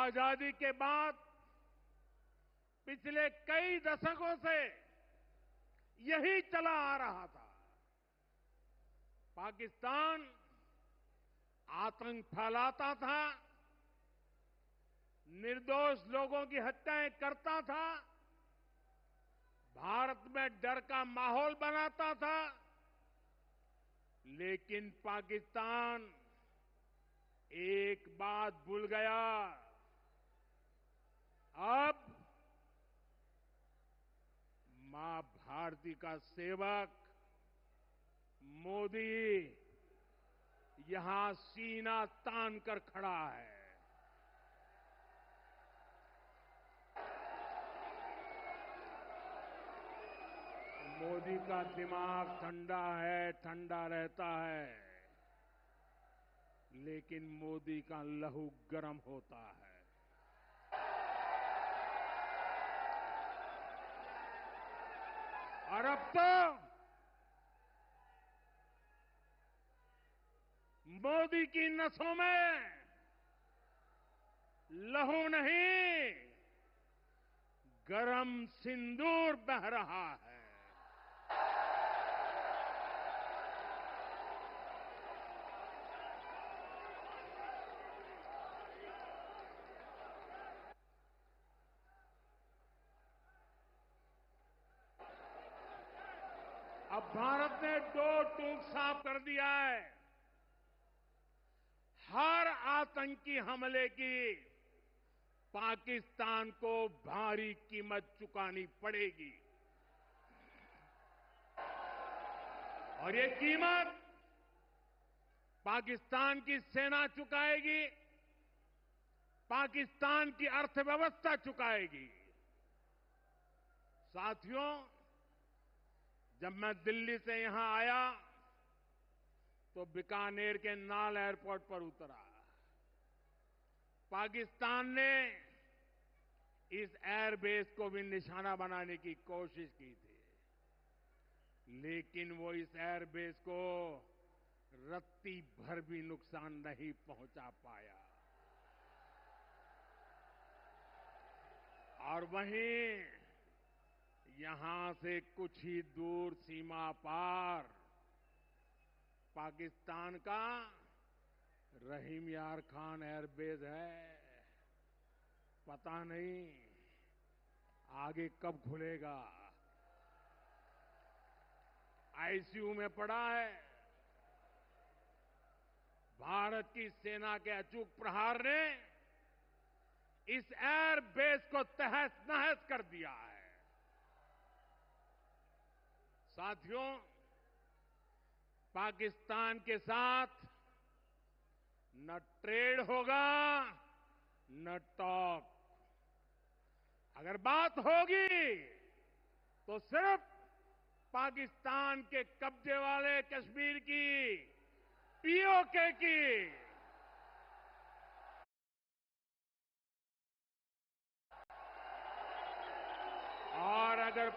आजादी के बाद पिछले कई दशकों से यही चला आ रहा था। पाकिस्तान आतंक फैलाता था, निर्दोष लोगों की हत्याएं करता था, भारत में डर का माहौल बनाता था। लेकिन पाकिस्तान एक बात भूल गया। अब मां भारती का सेवक मोदी यहां सीना तान कर खड़ा है। मोदी का दिमाग ठंडा है, ठंडा रहता है, लेकिन मोदी का लहू गर्म होता है। और अब तो मोदी की नसों में लहू नहीं, गरम सिंदूर बह रहा है। अब भारत ने दो टूक साफ कर दिया है। हर आतंकी हमले की पाकिस्तान को भारी कीमत चुकानी पड़ेगी और ये कीमत पाकिस्तान की सेना चुकाएगी, पाकिस्तान की अर्थव्यवस्था चुकाएगी। साथियों, जब मैं दिल्ली से यहां आया तो बीकानेर के नाल एयरपोर्ट पर उतरा। पाकिस्तान ने इस एयरबेस को भी निशाना बनाने की कोशिश की थी, लेकिन वो इस एयरबेस को रत्ती भर भी नुकसान नहीं पहुंचा पाया। और वहीं यहां से कुछ ही दूर सीमा पार पाकिस्तान का रहीम यार खान एयरबेस है। पता नहीं आगे कब खुलेगा। आईसीयू में पड़ा है। भारत की सेना के अचूक प्रहार ने इस एयरबेस को तहस नहस कर दिया है। साथियों, पाकिस्तान के साथ न ट्रेड होगा न टॉक। अगर बात होगी तो सिर्फ पाकिस्तान के कब्जे वाले कश्मीर की, पीओके की। और अगर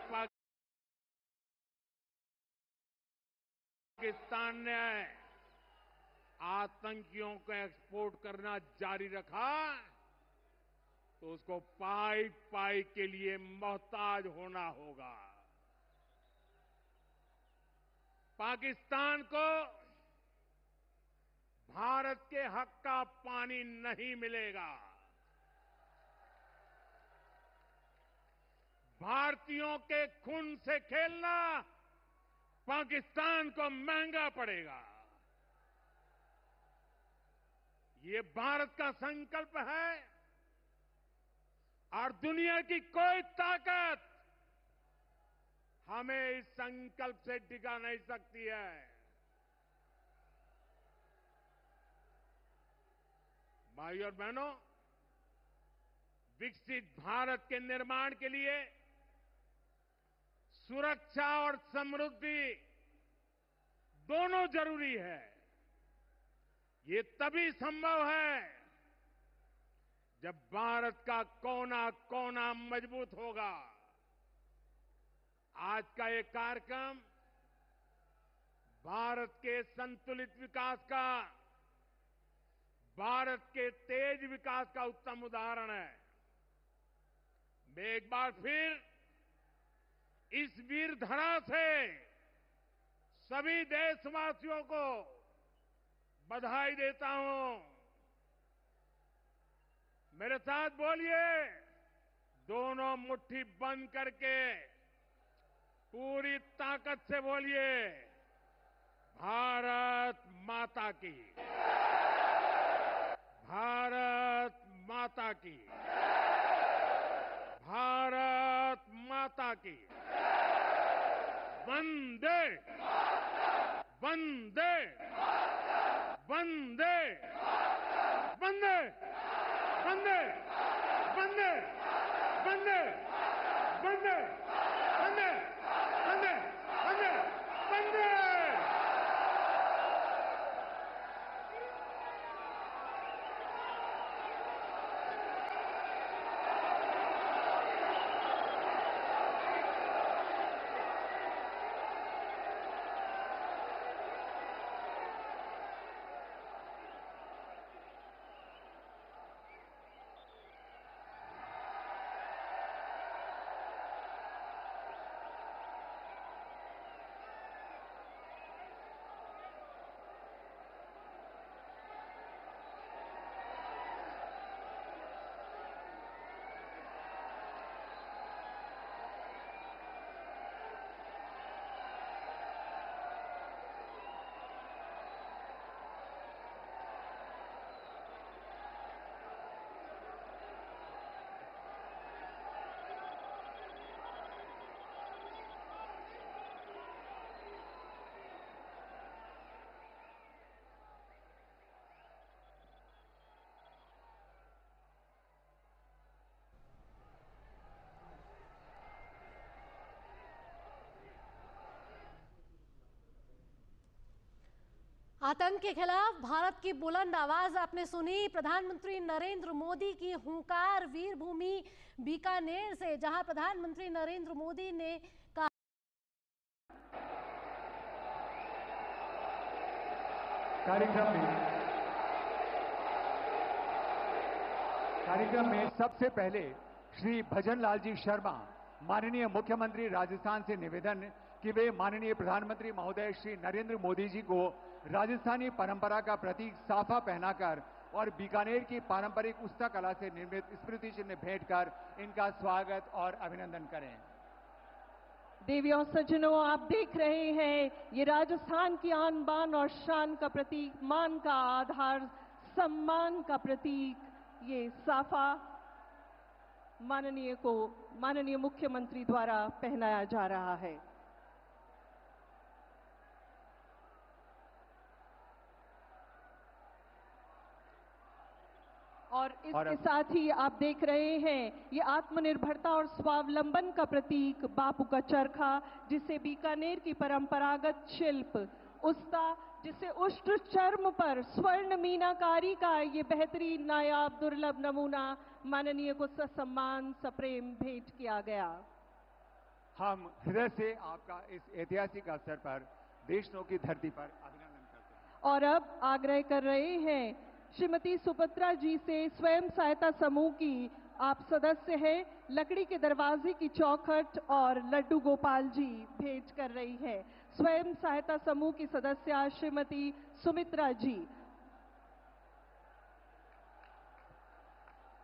पाकिस्तान ने आतंकियों को एक्सपोर्ट करना जारी रखा तो उसको पाई पाई के लिए मोहताज होना होगा। पाकिस्तान को भारत के हक का पानी नहीं मिलेगा। भारतीयों के खून से खेलना पाकिस्तान को महंगा पड़ेगा। ये भारत का संकल्प है और दुनिया की कोई ताकत हमें इस संकल्प से डिगा नहीं सकती है। भाइयों और बहनों, विकसित भारत के निर्माण के लिए सुरक्षा और समृद्धि दोनों जरूरी है। ये तभी संभव है जब भारत का कोना कोना मजबूत होगा। आज का ये कार्यक्रम भारत के संतुलित विकास का भारत के तेज विकास का उत्तम उदाहरण है। मैं एक बार फिर इस वीर धरा से सभी देशवासियों को बधाई देता हूं। मेरे साथ बोलिए, दोनों मुट्ठी बंद करके पूरी ताकत से बोलिए, भारत माता की, भारत माता की, भारत माता की। वंदे वंदे वंदे वंदे वंदे वंदे वंदे वंदे वंदे वंदे वंदे वंदे। आतंक के खिलाफ भारत की बुलंद आवाज आपने सुनी। प्रधानमंत्री नरेंद्र मोदी की हुंकार वीरभूमि बीकानेर से, जहां प्रधानमंत्री नरेंद्र मोदी ने कहा कार्यक्रम में सबसे पहले श्री भजनलाल जी शर्मा, माननीय मुख्यमंत्री राजस्थान से निवेदन कि वे माननीय प्रधानमंत्री महोदय श्री नरेंद्र मोदी जी को राजस्थानी परंपरा का प्रतीक साफा पहनाकर और बीकानेर की पारंपरिक उस्ता कला से निर्मित स्मृति चिन्ह भेंट कर इनका स्वागत और अभिनंदन करें। देवी और सज्जनों, आप देख रहे हैं ये राजस्थान की आन बान और शान का प्रतीक, मान का आधार, सम्मान का प्रतीक, ये साफा माननीय मुख्यमंत्री द्वारा पहनाया जा रहा है। और इसके साथ ही आप देख रहे हैं ये आत्मनिर्भरता और स्वावलंबन का प्रतीक बापू का चरखा, जिसे बीकानेर की परंपरागत शिल्प उस्ता, जिसे उष्ट चर्म पर स्वर्ण मीनाकारी का ये बेहतरीन नायाब दुर्लभ नमूना माननीय को ससम्मान सप्रेम भेंट किया गया। हम हृदय से आपका इस ऐतिहासिक अवसर पर देशनों की धरती पर अभिनंदन करते हैं। और अब आग्रह कर रहे हैं श्रीमती सुभद्रा जी से, स्वयं सहायता समूह की आप सदस्य हैं, लकड़ी के दरवाजे की चौखट और लड्डू गोपाल जी भेंट कर रही है। स्वयं सहायता समूह की सदस्य श्रीमती सुमित्रा जी,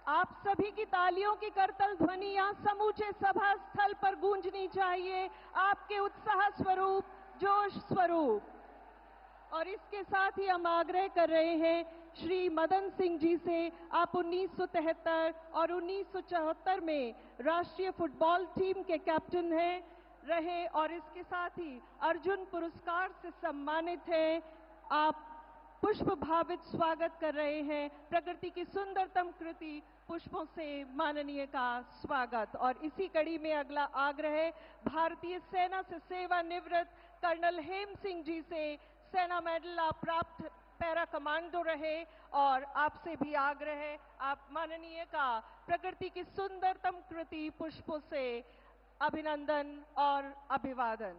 आप सभी की तालियों की करतल ध्वनियां समूचे सभा स्थल पर गूंजनी चाहिए, आपके उत्साह स्वरूप, जोश स्वरूप। और इसके साथ ही हम आग्रह कर रहे हैं श्री मदन सिंह जी से, आप 1973 और 1974 में राष्ट्रीय फुटबॉल टीम के कैप्टन रहे और इसके साथ ही अर्जुन पुरस्कार से सम्मानित हैं। आप पुष्प भावित स्वागत कर रहे हैं। प्रकृति की सुंदरतम कृति पुष्पों से माननीय का स्वागत। और इसी कड़ी में अगला आग्रह भारतीय सेना से सेवानिवृत्त कर्नल हेम सिंह जी से, सेना मेडल आप प्राप्त पैरा कमांडो रहे और आपसे भी आग्रह है, आप माननीय का प्रकृति की सुंदरतम कृति पुष्पों से अभिनंदन और अभिवादन।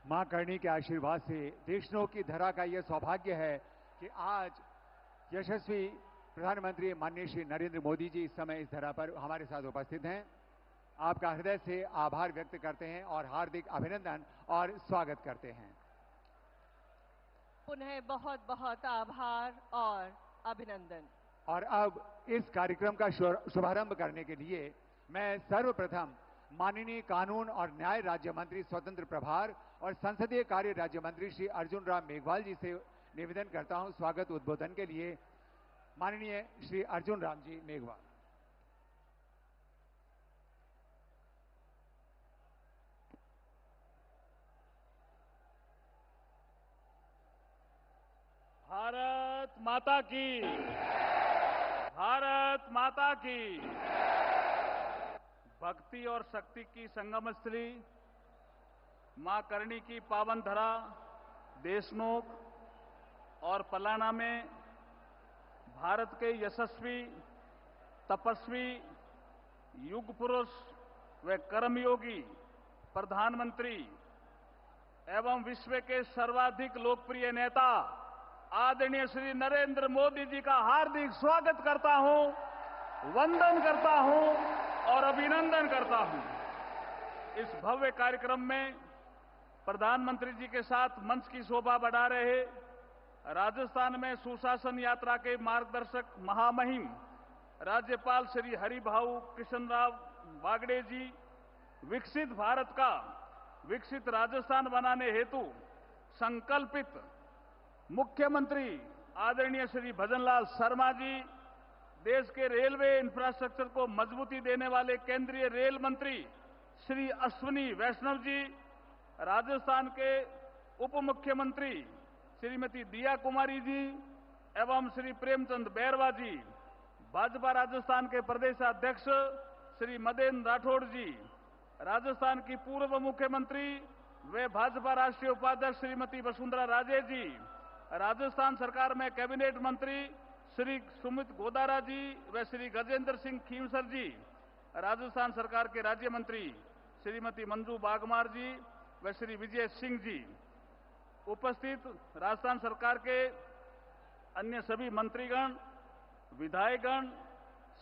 मां करणी के आशीर्वाद से देशनों की धरा का यह सौभाग्य है कि आज यशस्वी प्रधानमंत्री माननीय श्री नरेंद्र मोदी जी इस समय इस धरा पर हमारे साथ उपस्थित हैं। आपका हृदय से आभार व्यक्त करते हैं और हार्दिक अभिनंदन और स्वागत करते हैं। पुनः बहुत बहुत आभार और अभिनंदन। और अब इस कार्यक्रम का शुभारंभ करने के लिए मैं सर्वप्रथम माननीय कानून और न्याय राज्य मंत्री स्वतंत्र प्रभार और संसदीय कार्य राज्य मंत्री श्री अर्जुन राम मेघवाल जी से निवेदन करता हूं स्वागत उद्बोधन के लिए। माननीय श्री अर्जुन राम जी मेघवाल। भारत माता की, भारत माता की। भक्ति और शक्ति की संगम स्थली मां करणी की पावन धरा देशनोक और पलाना में भारत के यशस्वी, तपस्वी, युग पुरुष व कर्मयोगी प्रधानमंत्री एवं विश्व के सर्वाधिक लोकप्रिय नेता आदरणीय श्री नरेंद्र मोदी जी का हार्दिक स्वागत करता हूं, वंदन करता हूं और अभिनंदन करता हूं। इस भव्य कार्यक्रम में प्रधानमंत्री जी के साथ मंच की शोभा बढ़ा रहे राजस्थान में सुशासन यात्रा के मार्गदर्शक महामहिम राज्यपाल श्री हरिभाऊ कृष्णराव बागड़े जी, विकसित भारत का विकसित राजस्थान बनाने हेतु संकल्पित मुख्यमंत्री आदरणीय श्री भजनलाल शर्मा जी, देश के रेलवे इंफ्रास्ट्रक्चर को मजबूती देने वाले केंद्रीय रेल मंत्री श्री अश्विनी वैष्णव जी, राजस्थान के उप मुख्यमंत्री श्रीमती दिया कुमारी जी एवं श्री प्रेमचंद बैरवा जी, भाजपा राजस्थान के प्रदेशाध्यक्ष श्री मदेन राठौड़ जी, राजस्थान की पूर्व मुख्यमंत्री व भाजपा राष्ट्रीय उपाध्यक्ष श्रीमती वसुंधरा राजे जी, राजस्थान सरकार में कैबिनेट मंत्री श्री सुमित गोदारा जी व श्री गजेंद्र सिंह खींवसर जी, राजस्थान सरकार के राज्य मंत्री श्रीमती मंजू बागमार जी व श्री विजय सिंह जी, उपस्थित राजस्थान सरकार के अन्य सभी मंत्रीगण, विधायकगण,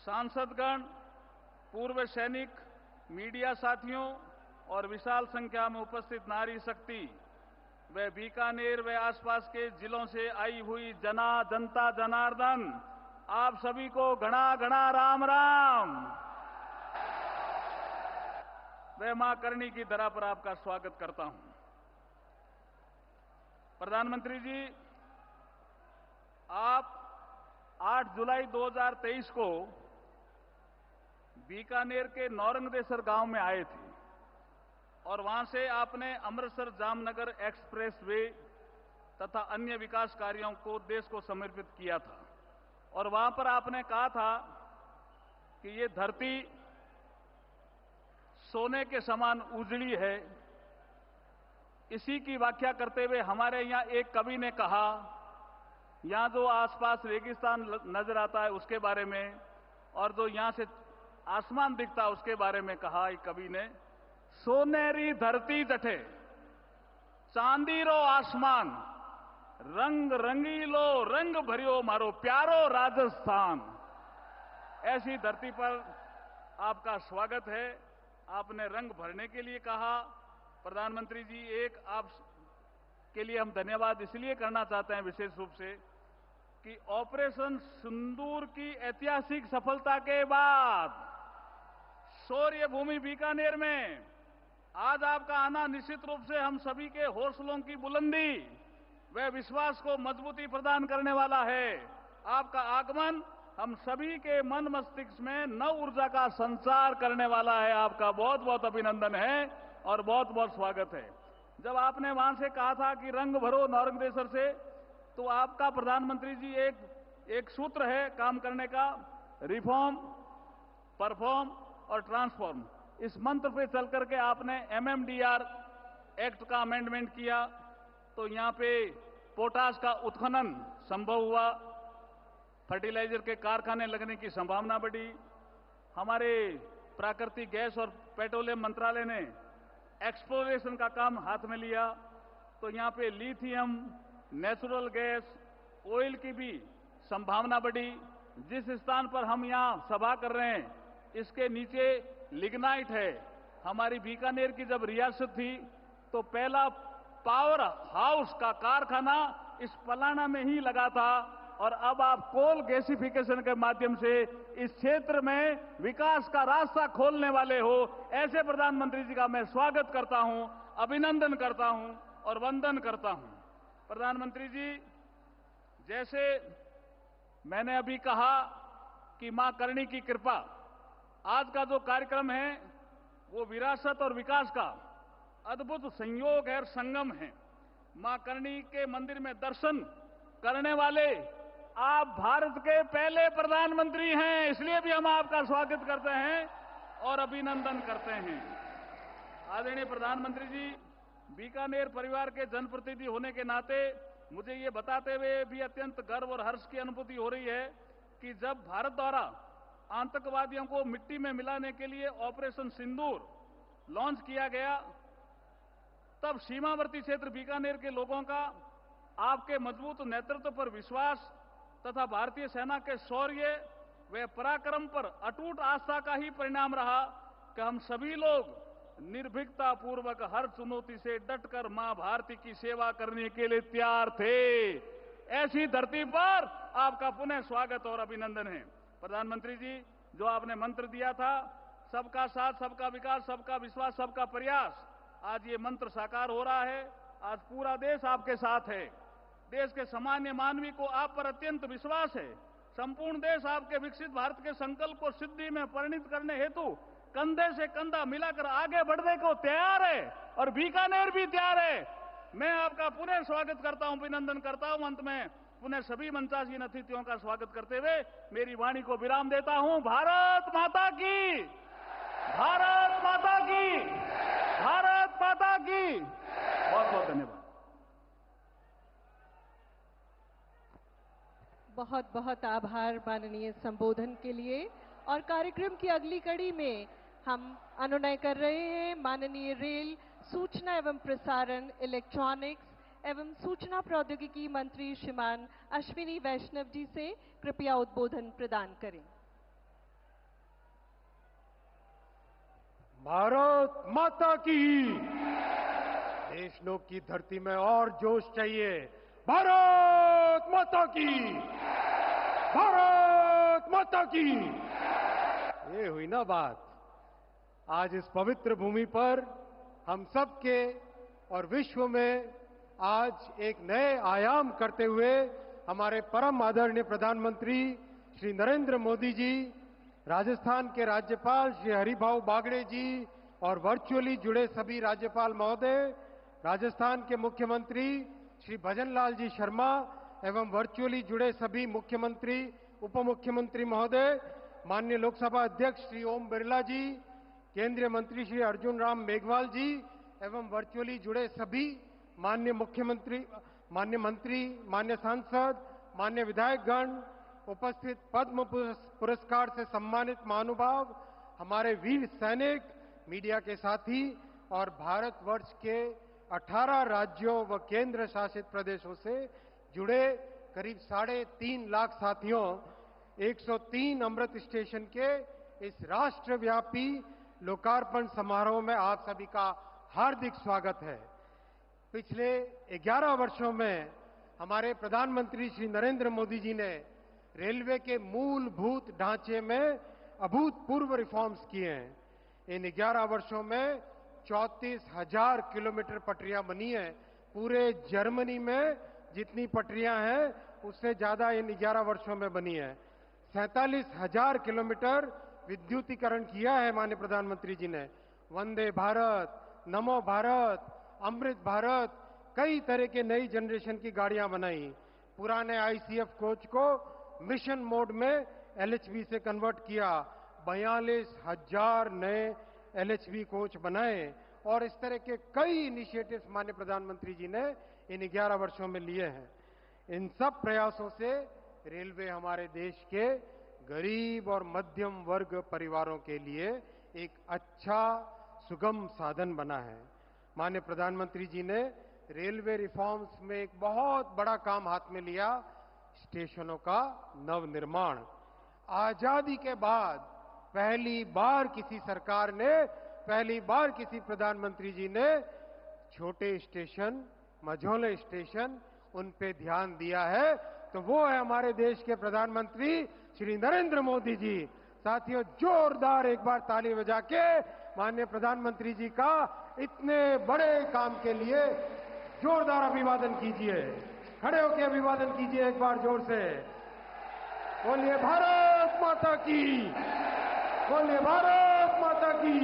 सांसदगण, पूर्व सैनिक, मीडिया साथियों और विशाल संख्या में उपस्थित नारी शक्ति व बीकानेर व आसपास के जिलों से आई हुई जनता जनार्दन, आप सभी को घना घना राम राम। मैं मां करणी की धरा पर आपका स्वागत करता हूं। प्रधानमंत्री जी, आप 8 जुलाई 2023 को बीकानेर के नौरंगदेसर गांव में आए थे और वहां से आपने अमृतसर जामनगर एक्सप्रेस वे तथा अन्य विकास कार्यों को देश को समर्पित किया था और वहां पर आपने कहा था कि ये धरती सोने के समान उजड़ी है। इसी की व्याख्या करते हुए हमारे यहां एक कवि ने कहा, यहां जो आसपास रेगिस्तान नजर आता है उसके बारे में और जो यहां से आसमान दिखता है उसके बारे में कहा एक कवि ने, सोनेरी धरती जठे चांदी रो आसमान, रंग रंगीलो रंग भरियो मारो प्यारो राजस्थान। ऐसी धरती पर आपका स्वागत है। आपने रंग भरने के लिए कहा। प्रधानमंत्री जी, एक आप के लिए हम धन्यवाद इसलिए करना चाहते हैं विशेष रूप से कि ऑपरेशन सिंदूर की ऐतिहासिक सफलता के बाद शौर्य भूमि बीकानेर में आज आपका आना निश्चित रूप से हम सभी के हौसलों की बुलंदी व विश्वास को मजबूती प्रदान करने वाला है। आपका आगमन हम सभी के मन मस्तिष्क में नव ऊर्जा का संचार करने वाला है। आपका बहुत बहुत अभिनंदन है और बहुत बहुत स्वागत है। जब आपने वहां से कहा था कि रंग भरो नौरंगदेसर से, तो आपका प्रधानमंत्री जी एक सूत्र है काम करने का, रिफॉर्म, परफॉर्म और ट्रांसफॉर्म। इस मंत्र पे चल करके आपने MMDR एक्ट का अमेंडमेंट किया, तो यहां पे पोटाश का उत्खनन संभव हुआ, फर्टिलाइजर के कारखाने लगने की संभावना बढ़ी। हमारे प्राकृतिक गैस और पेट्रोलियम मंत्रालय ने एक्सप्लोरेशन का काम हाथ में लिया तो यहाँ पे लिथियम, नेचुरल गैस, ऑयल की भी संभावना बढ़ी। जिस स्थान पर हम यहाँ सभा कर रहे हैं, इसके नीचे लिग्नाइट है। हमारी बीकानेर की जब रियासत थी तो पहला पावर हाउस का कारखाना इस पलाना में ही लगा था, और अब आप कोल गैसिफिकेशन के माध्यम से इस क्षेत्र में विकास का रास्ता खोलने वाले हो। ऐसे प्रधानमंत्री जी का मैं स्वागत करता हूं, अभिनंदन करता हूं और वंदन करता हूं। प्रधानमंत्री जी, जैसे मैंने अभी कहा कि मां करणी की कृपा, आज का जो कार्यक्रम है वो विरासत और विकास का अद्भुत संयोग है और संगम है। मां करणी के मंदिर में दर्शन करने वाले आप भारत के पहले प्रधानमंत्री हैं, इसलिए भी हम आपका स्वागत करते हैं और अभिनंदन करते हैं। आदरणीय प्रधानमंत्री जी, बीकानेर परिवार के जनप्रतिनिधि होने के नाते मुझे ये बताते हुए भी अत्यंत गर्व और हर्ष की अनुभूति हो रही है कि जब भारत द्वारा आतंकवादियों को मिट्टी में मिलाने के लिए ऑपरेशन सिंदूर लॉन्च किया गया, तब सीमावर्ती क्षेत्र बीकानेर के लोगों का आपके मजबूत नेतृत्व पर विश्वास तथा भारतीय सेना के शौर्य व पराक्रम पर अटूट आस्था का ही परिणाम रहा कि हम सभी लोग निर्भीकता पूर्वक हर चुनौती से डटकर मां भारती की सेवा करने के लिए तैयार थे। ऐसी धरती पर आपका पुनः स्वागत और अभिनंदन है। प्रधानमंत्री जी, जो आपने मंत्र दिया था, सबका साथ, सबका विकास, सबका विश्वास, सबका प्रयास, आज ये मंत्र साकार हो रहा है। आज पूरा देश आपके साथ है। देश के सामान्य मानवी को आप पर अत्यंत विश्वास है। संपूर्ण देश आपके विकसित भारत के संकल्प को सिद्धि में परिणत करने हेतु कंधे से कंधा मिलाकर आगे बढ़ने को तैयार है और बीकानेर भी तैयार है। मैं आपका पुनः स्वागत करता हूं, अभिनंदन करता हूं। अंत में पुनः सभी मंचासीन अतिथियों का स्वागत करते हुए मेरी वाणी को विराम देता हूं। भारत माता की, भारत माता की, भारत माता की। बहुत बहुत धन्यवाद। बहुत बहुत आभार माननीय संबोधन के लिए। और कार्यक्रम की अगली कड़ी में हम अनुनय कर रहे हैं माननीय रेल, सूचना एवं प्रसारण, इलेक्ट्रॉनिक्स एवं सूचना प्रौद्योगिकी मंत्री श्रीमान अश्विनी वैष्णव जी से। कृपया उद्बोधन प्रदान करें। भारत माता की। देशनोक की धरती में और जोश चाहिए। भारत माता की, भारत माता की। ये हुई ना बात। आज इस पवित्र भूमि पर हम सब के और विश्व में आज एक नए आयाम करते हुए हमारे परम आदरणीय प्रधानमंत्री श्री नरेंद्र मोदी जी, राजस्थान के राज्यपाल श्री हरिभाऊ बागड़े जी और वर्चुअली जुड़े सभी राज्यपाल महोदय, राजस्थान के मुख्यमंत्री श्री भजनलाल जी शर्मा एवं वर्चुअली जुड़े सभी मुख्यमंत्री, उप मुख्यमंत्री महोदय, माननीय लोकसभा अध्यक्ष श्री ओम बिरला जी, केंद्रीय मंत्री श्री अर्जुन राम मेघवाल जी एवं वर्चुअली जुड़े सभी माननीय मुख्यमंत्री, माननीय मंत्री, माननीय सांसद, माननीय विधायकगण, उपस्थित पद्म पुरस्कार से सम्मानित महानुभाव, हमारे वीर सैनिक, मीडिया के साथी और भारतवर्ष के 18 राज्यों व केंद्र शासित प्रदेशों से जुड़े करीब 3.5 लाख साथियों, 103 अमृत स्टेशन के इस राष्ट्रव्यापी लोकार्पण समारोह में आप सभी का हार्दिक स्वागत है। पिछले 11 वर्षों में हमारे प्रधानमंत्री श्री नरेंद्र मोदी जी ने रेलवे के मूलभूत ढांचे में अभूतपूर्व रिफॉर्म्स किए हैं। इन 11 वर्षों में 34,000 किलोमीटर पटरियां बनी हैं। पूरे जर्मनी में जितनी पटरियां हैं उससे ज्यादा इन 11 वर्षों में बनी है। 47,000 किलोमीटर विद्युतीकरण किया है माननीय प्रधानमंत्री जी ने। वंदे भारत, नमो भारत, अमृत भारत, कई तरह के नई जनरेशन की गाड़ियां बनाई। पुराने आईसीएफ कोच को मिशन मोड में एलएचबी से कन्वर्ट किया। 42,000 नए एलएचबी कोच बनाए और इस तरह के कई इनिशिएटिव्स माननीय प्रधानमंत्री जी ने इन 11 वर्षों में लिए हैं। इन सब प्रयासों से रेलवे हमारे देश के गरीब और मध्यम वर्ग परिवारों के लिए एक अच्छा सुगम साधन बना है। माननीय प्रधानमंत्री जी ने रेलवे रिफॉर्म्स में एक बहुत बड़ा काम हाथ में लिया, स्टेशनों का नवनिर्माण। आजादी के बाद पहली बार किसी सरकार ने, पहली बार किसी प्रधानमंत्री जी ने छोटे स्टेशन, मझोले स्टेशन, उन पे ध्यान दिया है, तो वो है हमारे देश के प्रधानमंत्री श्री नरेंद्र मोदी जी। साथियों, जोरदार एक बार ताली बजा के माननीय प्रधानमंत्री जी का इतने बड़े काम के लिए जोरदार अभिवादन कीजिए। खड़े होकर अभिवादन कीजिए एक बार जोर से। बोलिए भारत माता की, बोलिए भारत माता की।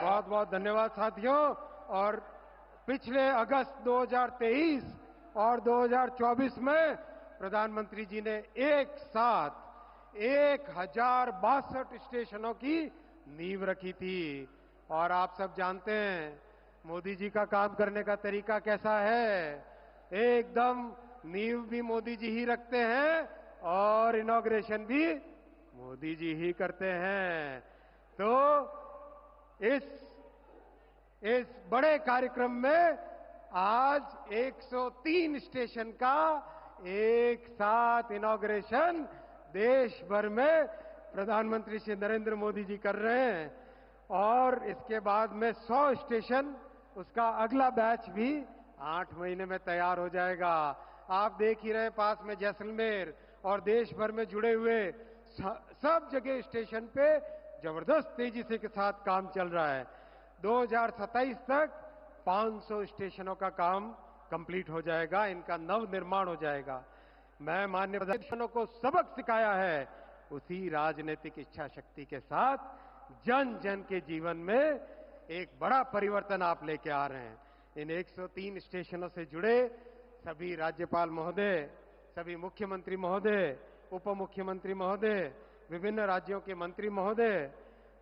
बहुत बहुत धन्यवाद साथियों। और पिछले अगस्त 2023 और 2024 में प्रधानमंत्री जी ने एक साथ 1062 स्टेशनों की नींव रखी थी। और आप सब जानते हैं मोदी जी का काम करने का तरीका कैसा है। एकदम नींव भी मोदी जी ही रखते हैं और इनॉग्रेशन भी मोदी जी ही करते हैं। तो इस बड़े कार्यक्रम में आज 103 स्टेशन का एक साथ इनॉग्रेशन देश भर में प्रधानमंत्री श्री नरेंद्र मोदी जी कर रहे हैं। और इसके बाद में 100 स्टेशन, उसका अगला बैच भी 8 महीने में तैयार हो जाएगा। आप देख ही रहे पास में जैसलमेर और देश भर में जुड़े हुए सब जगह स्टेशन पे जबरदस्त तेजी से के साथ काम चल रहा है। 2027 तक 500 स्टेशनों का काम कंप्लीट हो जाएगा, इनका नव निर्माण हो जाएगा। मैं माननीय प्रधानमंत्री को सबक सिखाया है, उसी राजनीतिक इच्छा शक्ति के साथ जन जन के जीवन में एक बड़ा परिवर्तन आप लेके आ रहे हैं। इन 103 स्टेशनों से जुड़े सभी राज्यपाल महोदय, सभी मुख्यमंत्री महोदय, उप मुख्यमंत्री महोदय, विभिन्न राज्यों के मंत्री महोदय,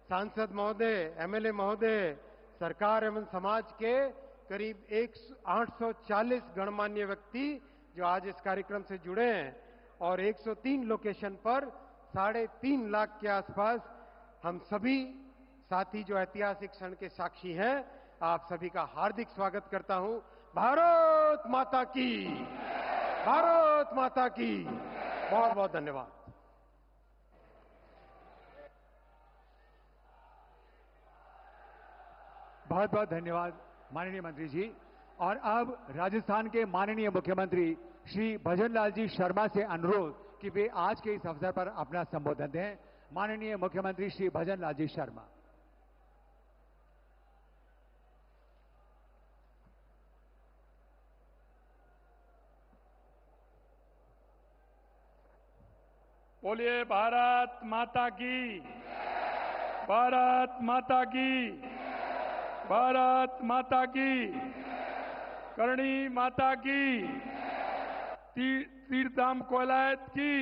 सांसद महोदय, एमएलए महोदय, सरकार एवं समाज के करीब 840 गणमान्य व्यक्ति जो आज इस कार्यक्रम से जुड़े हैं। और 103 लोकेशन पर 3.5 लाख के आसपास हम सभी साथी जो ऐतिहासिक क्षण के साक्षी हैं, आप सभी का हार्दिक स्वागत करता हूं। भारत माता की, भारत माता की। बहुत बहुत धन्यवाद। बहुत बहुत धन्यवाद माननीय मंत्री जी। और अब राजस्थान के माननीय मुख्यमंत्री श्री भजनलाल जी शर्मा से अनुरोध कि वे आज के इस अवसर पर अपना संबोधन दें। माननीय मुख्यमंत्री श्री भजनलाल जी शर्मा। बोलिए भारत माता की, भारत माता की, भारत माता की, करणी माता की, तीर्थधाम कोलायत की,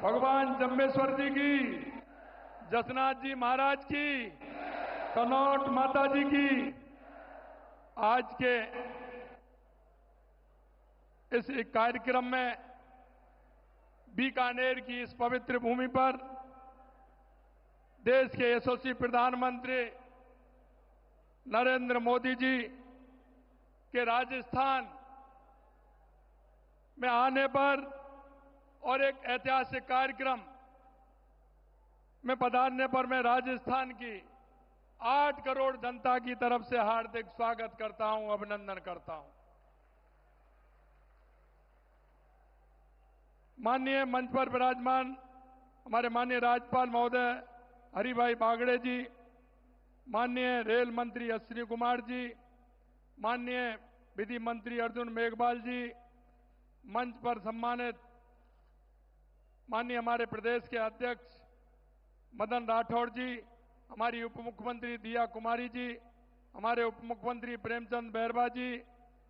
भगवान जम्बेश्वर जी की, जसनाथ जी महाराज की, कनौट माता जी की। आज के इस कार्यक्रम में बीकानेर की इस पवित्र भूमि पर देश के यशस्वी प्रधानमंत्री नरेंद्र मोदी जी के राजस्थान में आने पर और एक ऐतिहासिक कार्यक्रम में पधारने पर मैं राजस्थान की 8 करोड़ जनता की तरफ से हार्दिक स्वागत करता हूं, अभिनंदन करता हूं। माननीय मंच पर विराजमान हमारे माननीय राज्यपाल महोदय हरिभाई बागड़े जी, माननीय रेल मंत्री अश्विनी कुमार जी, माननीय विधि मंत्री अर्जुन मेघवाल जी, मंच पर सम्मानित माननीय हमारे प्रदेश के अध्यक्ष मदन राठौड़ जी, हमारी उप मुख्यमंत्री दिया कुमारी जी, हमारे उप मुख्यमंत्री प्रेमचंद बैरवा जी,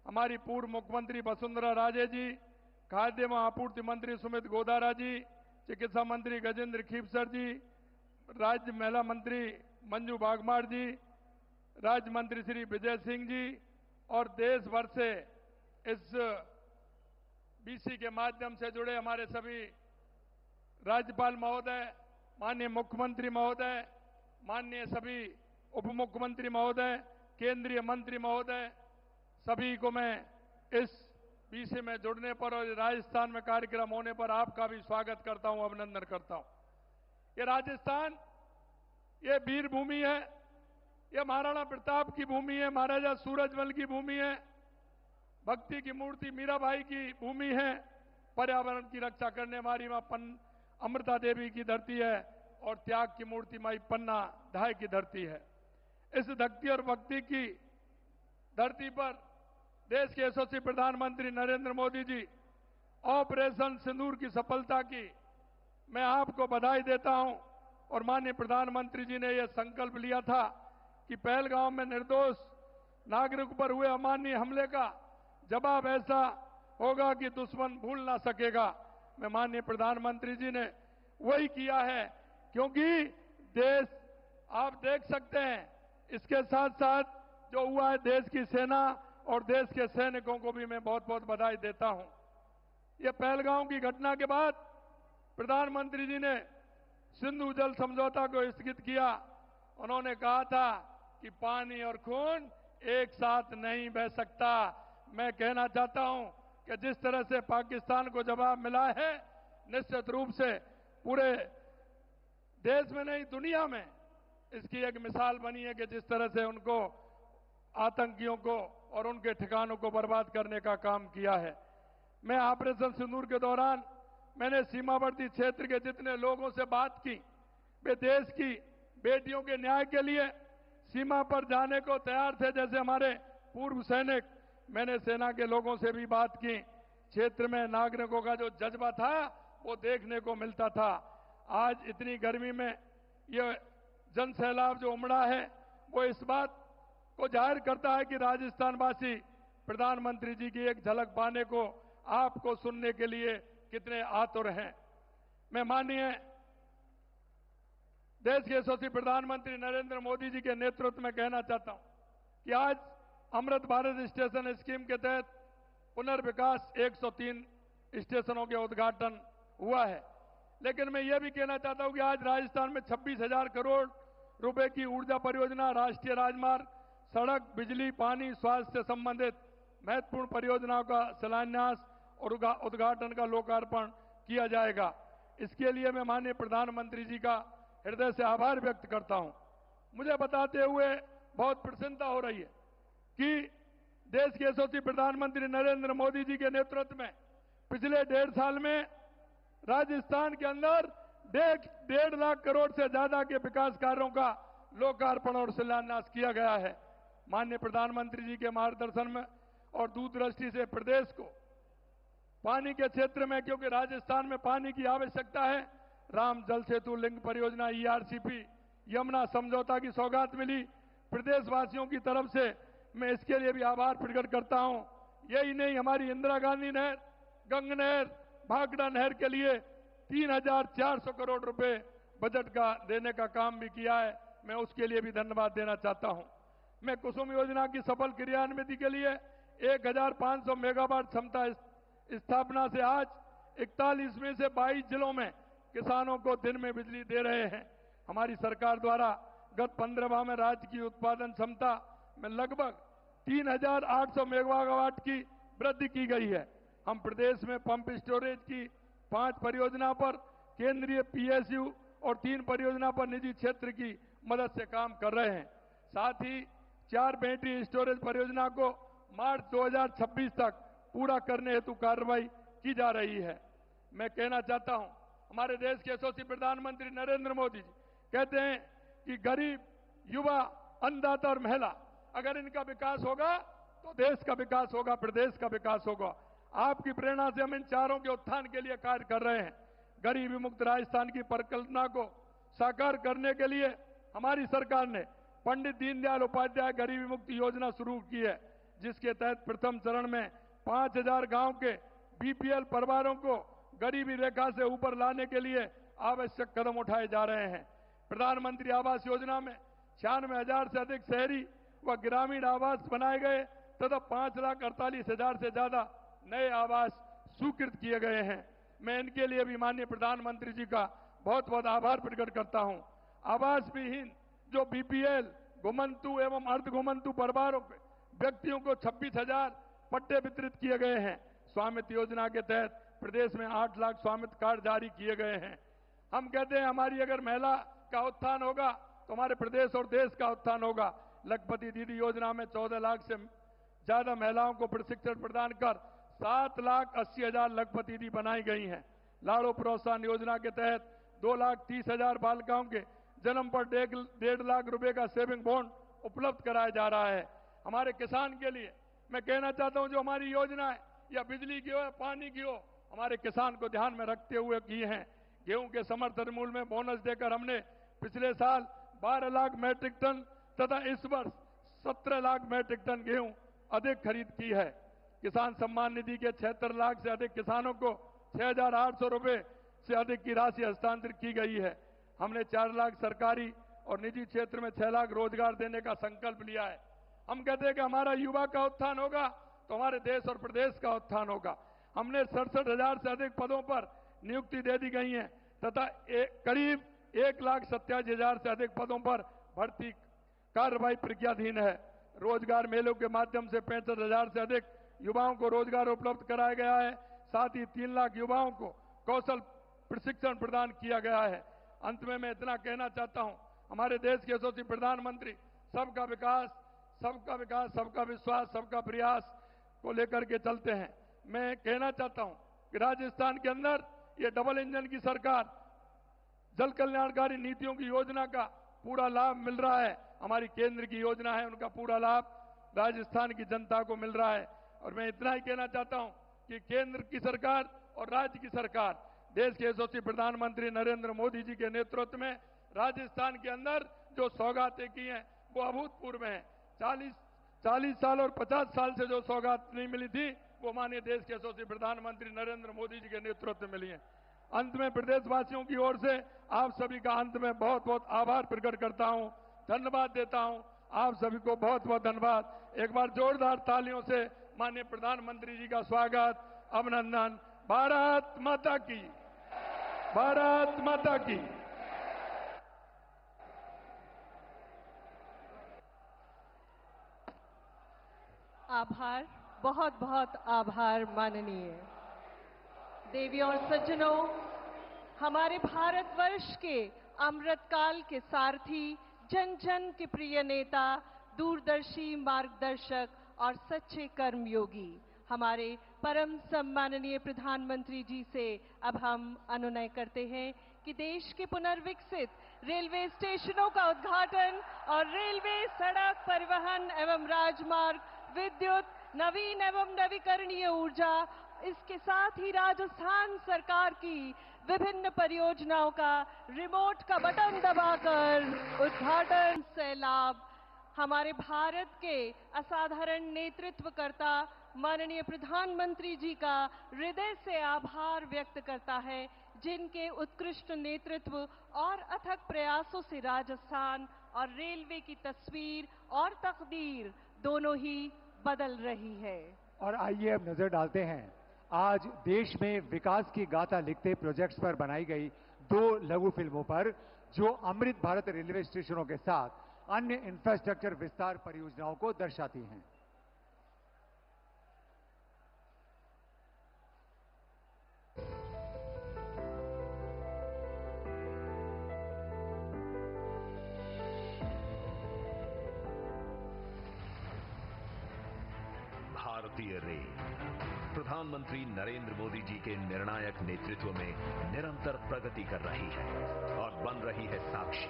हमारी पूर्व मुख्यमंत्री वसुंधरा राजे जी, खाद्य एवं आपूर्ति मंत्री सुमित गोदारा जी, चिकित्सा मंत्री गजेंद्र खीपसर जी, राज्य महिला मंत्री मंजू बागमार जी, राज्य मंत्री श्री विजय सिंह जी और देश भर से इस बीसी के माध्यम से जुड़े हमारे सभी राज्यपाल महोदय, माननीय मुख्यमंत्री महोदय, माननीय सभी उप मुख्यमंत्री महोदय, केंद्रीय मंत्री महोदय, सभी को मैं इस विषय में जुड़ने पर और राजस्थान में कार्यक्रम होने पर आपका भी स्वागत करता हूं, अभिनंदन करता हूं। ये राजस्थान, ये वीर भूमि है, ये महाराणा प्रताप की भूमि है, महाराजा सूरजमल की भूमि है, भक्ति की मूर्ति मीराबाई की भूमि है, पर्यावरण की रक्षा करने वाली मां अमृता देवी की धरती है और त्याग की मूर्ति माई पन्ना धाय की धरती है। इस भक्ति और भक्ति की धरती पर देश के यशस्वी प्रधानमंत्री नरेंद्र मोदी जी ऑपरेशन सिंदूर की सफलता की मैं आपको बधाई देता हूं। और माननीय प्रधानमंत्री जी ने यह संकल्प लिया था कि पहलगांव में निर्दोष नागरिक पर हुए अमानवीय हमले का जवाब ऐसा होगा कि दुश्मन भूल ना सकेगा। मैं माननीय प्रधानमंत्री जी ने वही किया है, क्योंकि देश आप देख सकते हैं, इसके साथ साथ जो हुआ है, देश की सेना और देश के सैनिकों को भी मैं बहुत बहुत बधाई देता हूं। यह पहलगांव की घटना के बाद प्रधानमंत्री जी ने सिंधु जल समझौता को स्थगित किया। उन्होंने कहा था कि पानी और खून एक साथ नहीं बह सकता। मैं कहना चाहता हूं कि जिस तरह से पाकिस्तान को जवाब मिला है, निश्चित रूप से पूरे देश में नहीं दुनिया में इसकी एक मिसाल बनी है कि जिस तरह से उनको आतंकियों को और उनके ठिकानों को बर्बाद करने का काम किया है। मैं ऑपरेशन सिंदूर के दौरान मैंने सीमावर्ती क्षेत्र के जितने लोगों से बात की, वे देश की बेटियों के न्याय के लिए सीमा पर जाने को तैयार थे। जैसे हमारे पूर्व सैनिक, मैंने सेना के लोगों से भी बात की। क्षेत्र में नागरिकों का जो जज्बा था वो देखने को मिलता था। आज इतनी गर्मी में ये जन सैलाब जो उमड़ा है, वो इस बात को जाहिर करता है कि राजस्थानवासी प्रधानमंत्री जी की एक झलक पाने को, आपको सुनने के लिए कितने आतुर हैं। मैं माननीय देश के यशस्वी प्रधानमंत्री नरेंद्र मोदी जी के नेतृत्व में कहना चाहता हूं कि आज अमृत भारत स्टेशन स्कीम के तहत पुनर्विकास 103 स्टेशनों के उद्घाटन हुआ है। लेकिन मैं ये भी कहना चाहता हूं कि आज राजस्थान में 26,000 करोड़ रुपए की ऊर्जा परियोजना, राष्ट्रीय राजमार्ग, सड़क, बिजली, पानी, स्वास्थ्य से संबंधित महत्वपूर्ण परियोजनाओं का शिलान्यास और उद्घाटन का लोकार्पण किया जाएगा। इसके लिए मैं माननीय प्रधानमंत्री जी का हृदय से आभार व्यक्त करता हूं। मुझे बताते हुए बहुत प्रसन्नता हो रही है कि देश के यशस्वी प्रधानमंत्री नरेंद्र मोदी जी के नेतृत्व में पिछले 1.5 साल में राजस्थान के अंदर 1.5 लाख करोड़ से ज्यादा के विकास कार्यों का लोकार्पण और शिलान्यास किया गया है। माननीय प्रधानमंत्री जी के मार्गदर्शन में और दूरदृष्टि से प्रदेश को पानी के क्षेत्र में, क्योंकि राजस्थान में पानी की आवश्यकता है, राम जल सेतु लिंक परियोजना, ERCP, यमुना समझौता की सौगात मिली। प्रदेशवासियों की तरफ से मैं इसके लिए भी आभार प्रकट करता हूं। यही नहीं, हमारी इंदिरा गांधी नहर, गंग नहर, भाखड़ा नहर के लिए 3,400 करोड़ रुपए बजट का देने का काम भी किया है। मैं उसके लिए भी धन्यवाद देना चाहता हूं। मैं कुसुम योजना की सफल क्रियान्विति के लिए 1,500 मेगावाट क्षमता स्थापना से आज 41 में से 22 जिलों में किसानों को दिन में बिजली दे रहे हैं। हमारी सरकार द्वारा गत 15 माह में राज्य की उत्पादन क्षमता में लगभग 3,800 मेगावाट की वृद्धि की गई है। हम प्रदेश में पंप स्टोरेज की 5 परियोजना पर केंद्रीय PSU और 3 परियोजना पर निजी क्षेत्र की मदद से काम कर रहे हैं। साथ ही 4 बैटरी स्टोरेज परियोजना को मार्च 2026 तक पूरा करने हेतु कार्रवाई की जा रही है। मैं कहना चाहता हूं, हमारे देश के यशस्वी प्रधानमंत्री नरेंद्र मोदी जी कहते हैं कि गरीब, युवा, अन्नदाता और महिला, अगर इनका विकास होगा तो देश का विकास होगा, प्रदेश का विकास होगा। आपकी प्रेरणा से हम इन चारों के उत्थान के लिए कार्य कर रहे हैं। गरीबी मुक्त राजस्थान की परिकल्पना को साकार करने के लिए हमारी सरकार ने पंडित दीनदयाल उपाध्याय गरीबी मुक्ति योजना शुरू की है, जिसके तहत प्रथम चरण में 5,000 गांव के BPL परिवारों को गरीबी रेखा से ऊपर लाने के लिए आवश्यक कदम उठाए जा रहे हैं। प्रधानमंत्री आवास योजना में 96,000 से अधिक शहरी व ग्रामीण आवास बनाए गए तथा 5,48,000 से ज्यादा नए आवास स्वीकृत किए गए हैं। मैं इनके लिए भी माननीय प्रधानमंत्री जी का बहुत बहुत आभार प्रकट करता हूं। आवास विहीन जो BPL, घुमंतु एवं अर्ध घुमंतु परिवारों के व्यक्तियों को 26,000 पट्टे वितरित किए गए हैं। स्वामित्व योजना के तहत प्रदेश में 8 लाख स्वामित्व कार्ड जारी किए गए हैं। हम कहते हैं हमारी अगर महिला का उत्थान होगा तो हमारे प्रदेश और देश का उत्थान होगा। लखपति दीदी योजना में 14 लाख से ज्यादा महिलाओं को प्रशिक्षण प्रदान कर 7,80,000 लखपति दीदी बनाई गई हैं। लाड़ो प्रोत्साहन योजना के तहत 2,30,000 बालिकाओं के जन्म पर 1.5 लाख रुपए का सेविंग बॉन्ड उपलब्ध कराया जा रहा है। हमारे किसान के लिए मैं कहना चाहता हूं, जो हमारी योजना है या बिजली की हो या पानी की हो, हमारे किसान को ध्यान में रखते हुए की हैं। गेहूं के समर्थन मूल्य में बोनस देकर हमने पिछले साल 12 लाख मैट्रिक टन तथा इस वर्ष 17 लाख मैट्रिक टन गेहूं अधिक खरीद की है। किसान सम्मान निधि के 76 लाख से अधिक किसानों को 6,800 रुपए से अधिक की राशि हस्तांतरित की गई है। हमने 4 लाख सरकारी और निजी क्षेत्र में 6 लाख रोजगार देने का संकल्प लिया है। हम कहते हैं कि हमारा युवा का उत्थान होगा तो हमारे देश और प्रदेश का उत्थान होगा। हमने 67,000 से अधिक पदों पर नियुक्ति दे दी गई है तथा करीब 1,87,000 से अधिक पदों पर भर्ती कार्रवाई प्रक्रियाधीन है। रोजगार मेलों के माध्यम से 65,000 से अधिक युवाओं को रोजगार उपलब्ध कराया गया है। साथ ही 3 लाख युवाओं को कौशल प्रशिक्षण प्रदान किया गया है। अंत में मैं इतना कहना चाहता हूं, हमारे देश के यशस्वी प्रधानमंत्री सबका विकास, सबका विश्वास, सबका प्रयास को लेकर के चलते हैं। मैं कहना चाहता हूं कि राजस्थान के अंदर ये डबल इंजन की सरकार जल कल्याणकारी नीतियों की योजना का पूरा लाभ मिल रहा है। हमारी केंद्र की योजना है, उनका पूरा लाभ राजस्थान की जनता को मिल रहा है। और मैं इतना ही कहना चाहता हूं कि केंद्र की सरकार और राज्य की सरकार, देश के यशस्वी प्रधानमंत्री नरेंद्र मोदी जी के नेतृत्व में राजस्थान के अंदर जो सौगातें की हैं वो अभूतपूर्व हैं। 40 साल और 50 साल से जो सौगात नहीं मिली थी वो माननीय देश के यशस्वी प्रधानमंत्री नरेंद्र मोदी जी के नेतृत्व में मिली है। अंत में प्रदेशवासियों की ओर से आप सभी का अंत में बहुत बहुत आभार प्रकट करता हूं, धन्यवाद देता हूं। आप सभी को बहुत बहुत धन्यवाद। एक बार जोरदार तालियों से माननीय प्रधानमंत्री जी का स्वागत, अभिनंदन। भारत माता की, भारत माता की। आभार, बहुत बहुत आभार माननीय। देवियों और सज्जनों, हमारे भारतवर्ष के अमृतकाल के सारथी, जन जन के प्रिय नेता, दूरदर्शी मार्गदर्शक और सच्चे कर्मयोगी हमारे परम सम्माननीय प्रधानमंत्री जी से अब हम अनुनय करते हैं कि देश के पुनर्विकसित रेलवे स्टेशनों का उद्घाटन और रेलवे, सड़क परिवहन एवं राजमार्ग, विद्युत, नवीन एवं नवीकरणीय ऊर्जा, इसके साथ ही राजस्थान सरकार की विभिन्न परियोजनाओं का रिमोट का बटन दबाकर उद्घाटन से लाभ हमारे भारत के असाधारण नेतृत्वकर्ता माननीय प्रधानमंत्री जी का हृदय से आभार व्यक्त करता है, जिनके उत्कृष्ट नेतृत्व और अथक प्रयासों से राजस्थान और रेलवे की तस्वीर और तकदीर दोनों ही बदल रही है। और आइए अब नजर डालते हैं आज देश में विकास की गाथा लिखते प्रोजेक्ट्स पर बनाई गई 2 लघु फिल्मों पर, जो अमृत भारत रेलवे स्टेशनों के साथ अन्य इंफ्रास्ट्रक्चर विस्तार परियोजनाओं को दर्शाती हैं। भारतीय रेल प्रधानमंत्री नरेंद्र मोदी जी के निर्णायक नेतृत्व में निरंतर प्रगति कर रही है और बन रही है साक्षी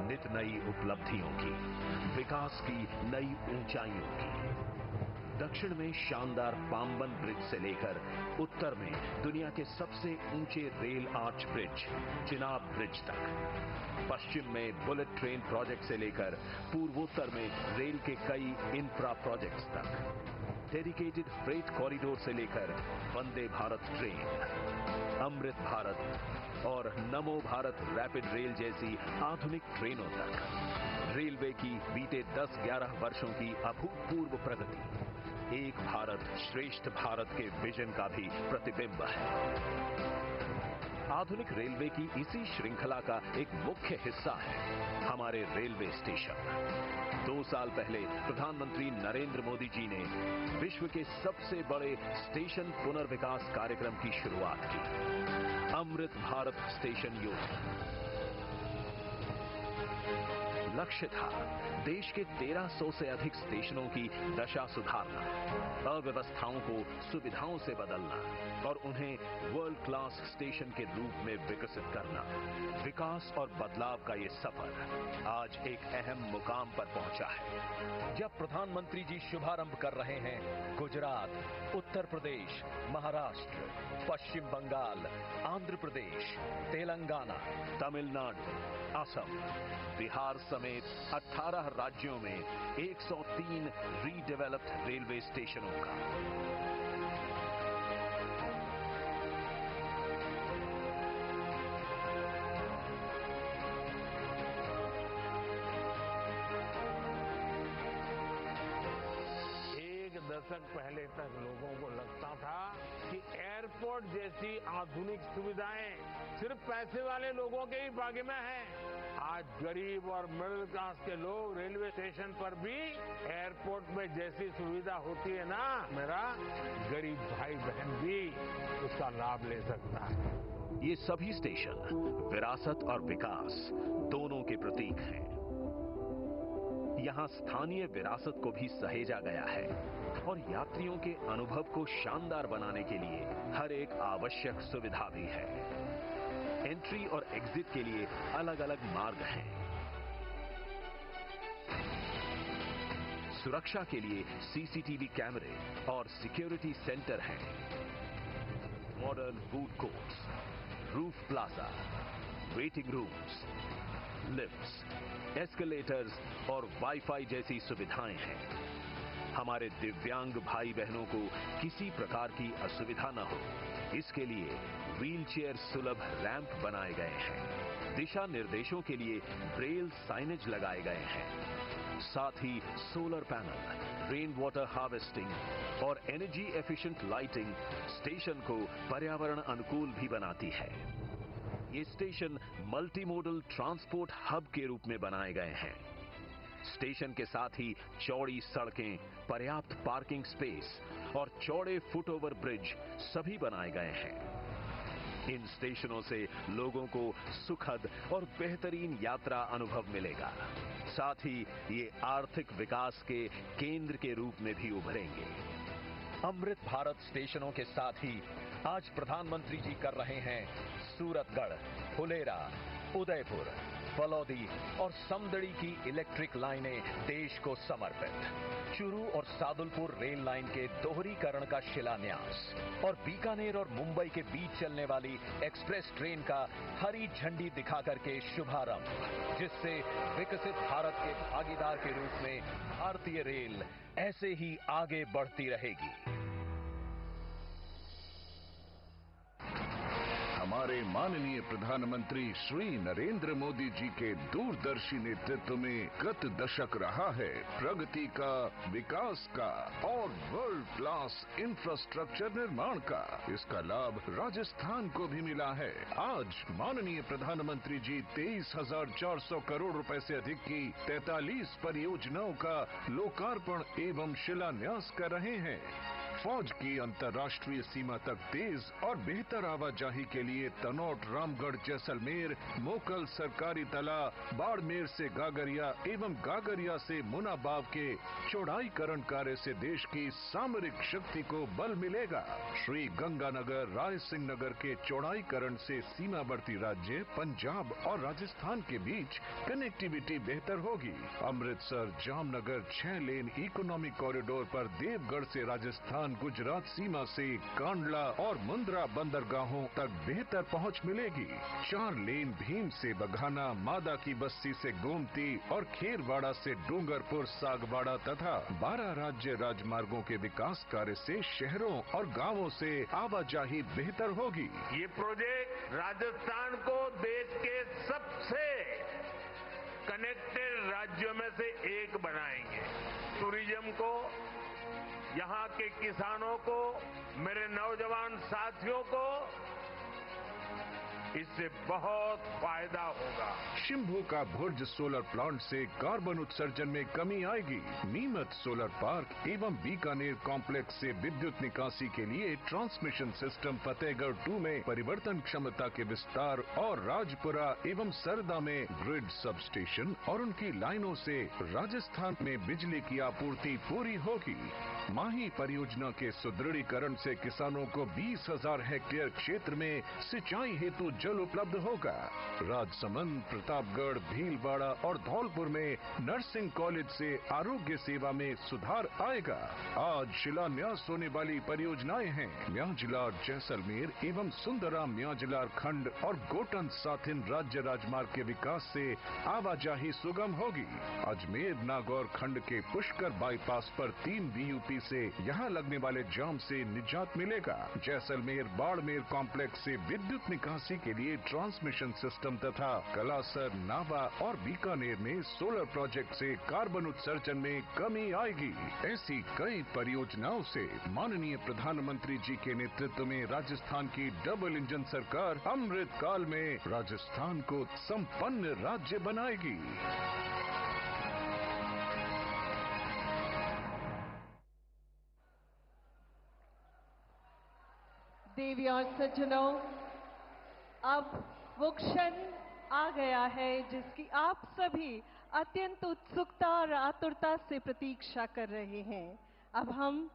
नित नई उपलब्धियों की, विकास की नई ऊंचाइयों की। दक्षिण में शानदार पाम्बन ब्रिज से लेकर उत्तर में दुनिया के सबसे ऊंचे rail arch bridge Chenab bridge तक, पश्चिम में बुलेट ट्रेन प्रोजेक्ट से लेकर पूर्वोत्तर में रेल के कई इंफ्रा प्रोजेक्ट्स तक, डेडिकेटेड फ्रेट कॉरिडोर से लेकर वंदे भारत ट्रेन, अमृत भारत और नमो भारत रैपिड रेल जैसी आधुनिक ट्रेनों तक, रेलवे की बीते 10-11 वर्षों की अभूतपूर्व प्रगति एक भारत श्रेष्ठ भारत के विजन का भी प्रतिबिंब है। आधुनिक रेलवे की इसी श्रृंखला का एक मुख्य हिस्सा है हमारे रेलवे स्टेशन। 2 साल पहले प्रधानमंत्री नरेंद्र मोदी जी ने विश्व के सबसे बड़े स्टेशन पुनर्विकास कार्यक्रम की शुरुआत की, अमृत भारत स्टेशन योजना। लक्ष्य था देश के 1300 से अधिक स्टेशनों की दशा सुधारना, अव्यवस्थाओं को सुविधाओं से बदलना और उन्हें वर्ल्ड क्लास स्टेशन के रूप में विकसित करना। विकास और बदलाव का ये सफर आज एक अहम मुकाम पर पहुंचा है, जब प्रधानमंत्री जी शुभारंभ कर रहे हैं गुजरात, उत्तर प्रदेश, महाराष्ट्र, पश्चिम बंगाल, आंध्र प्रदेश, तेलंगाना, तमिलनाडु, असम, बिहार समेत 18 राज्यों में 103 रीडेवलप्ड रेलवे स्टेशनों का। एक दशक पहले तक लोगों को लगता था कि एयरपोर्ट जैसी आधुनिक सुविधाएं सिर्फ पैसे वाले लोगों के ही भाग्य में है। आज गरीब और मिडिल क्लास के लोग रेलवे स्टेशन पर भी एयरपोर्ट में जैसी सुविधा होती है ना, मेरा गरीब भाई बहन भी उसका लाभ ले सकता है। ये सभी स्टेशन विरासत और विकास दोनों के प्रतीक हैं। यहाँ स्थानीय विरासत को भी सहेजा गया है और यात्रियों के अनुभव को शानदार बनाने के लिए हर एक आवश्यक सुविधा भी है। एंट्री और एग्जिट के लिए अलग अलग मार्ग हैं। सुरक्षा के लिए सीसीटीवी कैमरे और सिक्योरिटी सेंटर हैं। Modern food courts, roof plaza, waiting rooms, lifts, escalators और वाईफाई जैसी सुविधाएं हैं। हमारे दिव्यांग भाई बहनों को किसी प्रकार की असुविधा न हो, इसके लिए व्हीलचेयर सुलभ रैंप बनाए गए हैं। दिशा निर्देशों के लिए ब्रेल साइनेज लगाए गए हैं। साथ ही solar panel, rain water harvesting और एनर्जी एफिशिएंट लाइटिंग स्टेशन को पर्यावरण अनुकूल भी बनाती है। ये स्टेशन मल्टीमोडल ट्रांसपोर्ट हब के रूप में बनाए गए हैं। स्टेशन के साथ ही चौड़ी सड़कें, पर्याप्त पार्किंग स्पेस और चौड़े फुटओवर ब्रिज सभी बनाए गए हैं। इन स्टेशनों से लोगों को सुखद और बेहतरीन यात्रा अनुभव मिलेगा। साथ ही ये आर्थिक विकास के केंद्र के रूप में भी उभरेंगे। अमृत भारत स्टेशनों के साथ ही आज प्रधानमंत्री जी कर रहे हैं सूरतगढ़, फुलेरा, उदयपुर, फलौदी और समदड़ी की इलेक्ट्रिक लाइनें देश को समर्पित। चूरू और सादुलपुर रेल लाइन के दोहरीकरण का शिलान्यास और बीकानेर और मुंबई के बीच चलने वाली एक्सप्रेस ट्रेन का हरी झंडी दिखाकर के शुभारंभ, जिससे विकसित भारत के भागीदार के रूप में भारतीय रेल ऐसे ही आगे बढ़ती रहेगी। हमारे माननीय प्रधानमंत्री श्री नरेंद्र मोदी जी के दूरदर्शी नेतृत्व में गत दशक रहा है प्रगति का, विकास का और वर्ल्ड क्लास इंफ्रास्ट्रक्चर निर्माण का। इसका लाभ राजस्थान को भी मिला है। आज माननीय प्रधानमंत्री जी 23,400 करोड़ रुपए से अधिक की 43 परियोजनाओं का लोकार्पण एवं शिलान्यास कर रहे हैं। फौज की अंतर्राष्ट्रीय सीमा तक तेज और बेहतर आवाजाही के लिए तनौट, रामगढ़, जैसलमेर, मोकल सरकारी तला, बाड़मेर से गागरिया एवं गागरिया से मुनाबाव के चौड़ाईकरण कार्य से देश की सामरिक शक्ति को बल मिलेगा। श्री गंगानगर, राय सिंह नगर के चौड़ाईकरण से सीमावर्ती राज्य पंजाब और राजस्थान के बीच कनेक्टिविटी बेहतर होगी। अमृतसर जामनगर 6 लेन इकोनॉमिक कॉरिडोर पर देवगढ़ से राजस्थान गुजरात सीमा से कांडला और मुंद्रा बंदरगाहों तक बेहतर पहुंच मिलेगी। 4 लेन भीम से बघाना, मादा की बस्ती से गोमती और खेरवाड़ा से डूंगरपुर, सागवाड़ा तथा 12 राज्य राजमार्गों के विकास कार्य से शहरों और गांवों से आवाजाही बेहतर होगी। ये प्रोजेक्ट राजस्थान को देश के सबसे कनेक्टेड राज्यों में से एक बनाएंगे। टूरिज्म को, यहाँ के किसानों को, मेरे नौजवान साथियों को इससे बहुत फायदा होगा। शिम्भू का भुर्ज सोलर प्लांट से कार्बन उत्सर्जन में कमी आएगी। नीमच सोलर पार्क एवं बीकानेर कॉम्प्लेक्स से विद्युत निकासी के लिए ट्रांसमिशन सिस्टम फतेहगढ़ 2 में परिवर्तन क्षमता के विस्तार और राजपुरा एवं सरदा में ग्रिड सब स्टेशन और उनकी लाइनों से राजस्थान में बिजली की आपूर्ति पूरी होगी। माही परियोजना के सुदृढ़ीकरण से किसानों को 20,000 हेक्टेयर क्षेत्र में सिंचाई हेतु जल उपलब्ध होगा। राजसमंद, प्रतापगढ़, भीलवाड़ा और धौलपुर में नर्सिंग कॉलेज से आरोग्य सेवा में सुधार आएगा। आज शिलान्यास होने वाली परियोजनाएं हैं म्यांजलार जैसलमेर एवं सुंदराम म्यांजलार खंड और गोटन साथिन राज्य राजमार्ग के विकास से आवाजाही सुगम होगी। अजमेर नागौर खंड के पुष्कर बाईपास पर 3 BUT से यहां लगने वाले जाम से निजात मिलेगा। जैसलमेर बाड़मेर कॉम्प्लेक्स से विद्युत निकासी के लिए ट्रांसमिशन सिस्टम तथा कलासर, नावा और बीकानेर में सोलर प्रोजेक्ट से कार्बन उत्सर्जन में कमी आएगी। ऐसी कई परियोजनाओं से माननीय प्रधानमंत्री जी के नेतृत्व में राजस्थान की डबल इंजन सरकार अमृत काल में राजस्थान को संपन्न राज्य बनाएगी। देवी और सज्जनों, अब वो क्षण आ गया है जिसकी आप सभी अत्यंत उत्सुकता और आतुरता से प्रतीक्षा कर रहे हैं। अब हम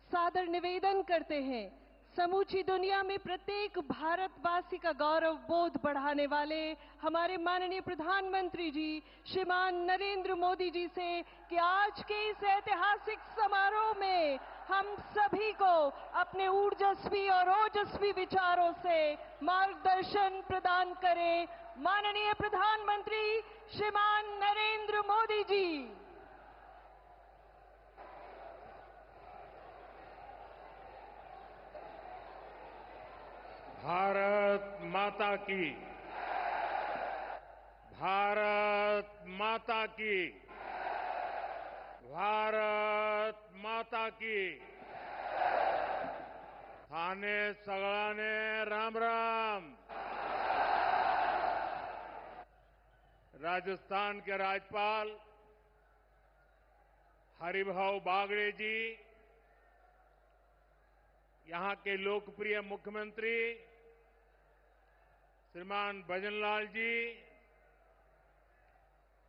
सादर निवेदन करते हैं समूची दुनिया में प्रत्येक भारतवासी का गौरव बोध बढ़ाने वाले हमारे माननीय प्रधानमंत्री जी श्रीमान नरेंद्र मोदी जी से कि आज के इस ऐतिहासिक समारोह में हम सभी को अपने ऊर्जस्वी और ओजस्वी विचारों से मार्गदर्शन प्रदान करें। माननीय प्रधानमंत्री श्रीमान नरेंद्र मोदी जी। भारत माता की, भारत माता की, भारत माता की। थाने सगळाने राम राम। राजस्थान के राज्यपाल हरिभाऊ बागड़े जी, यहां के लोकप्रिय मुख्यमंत्री श्रीमान भजनलाल जी,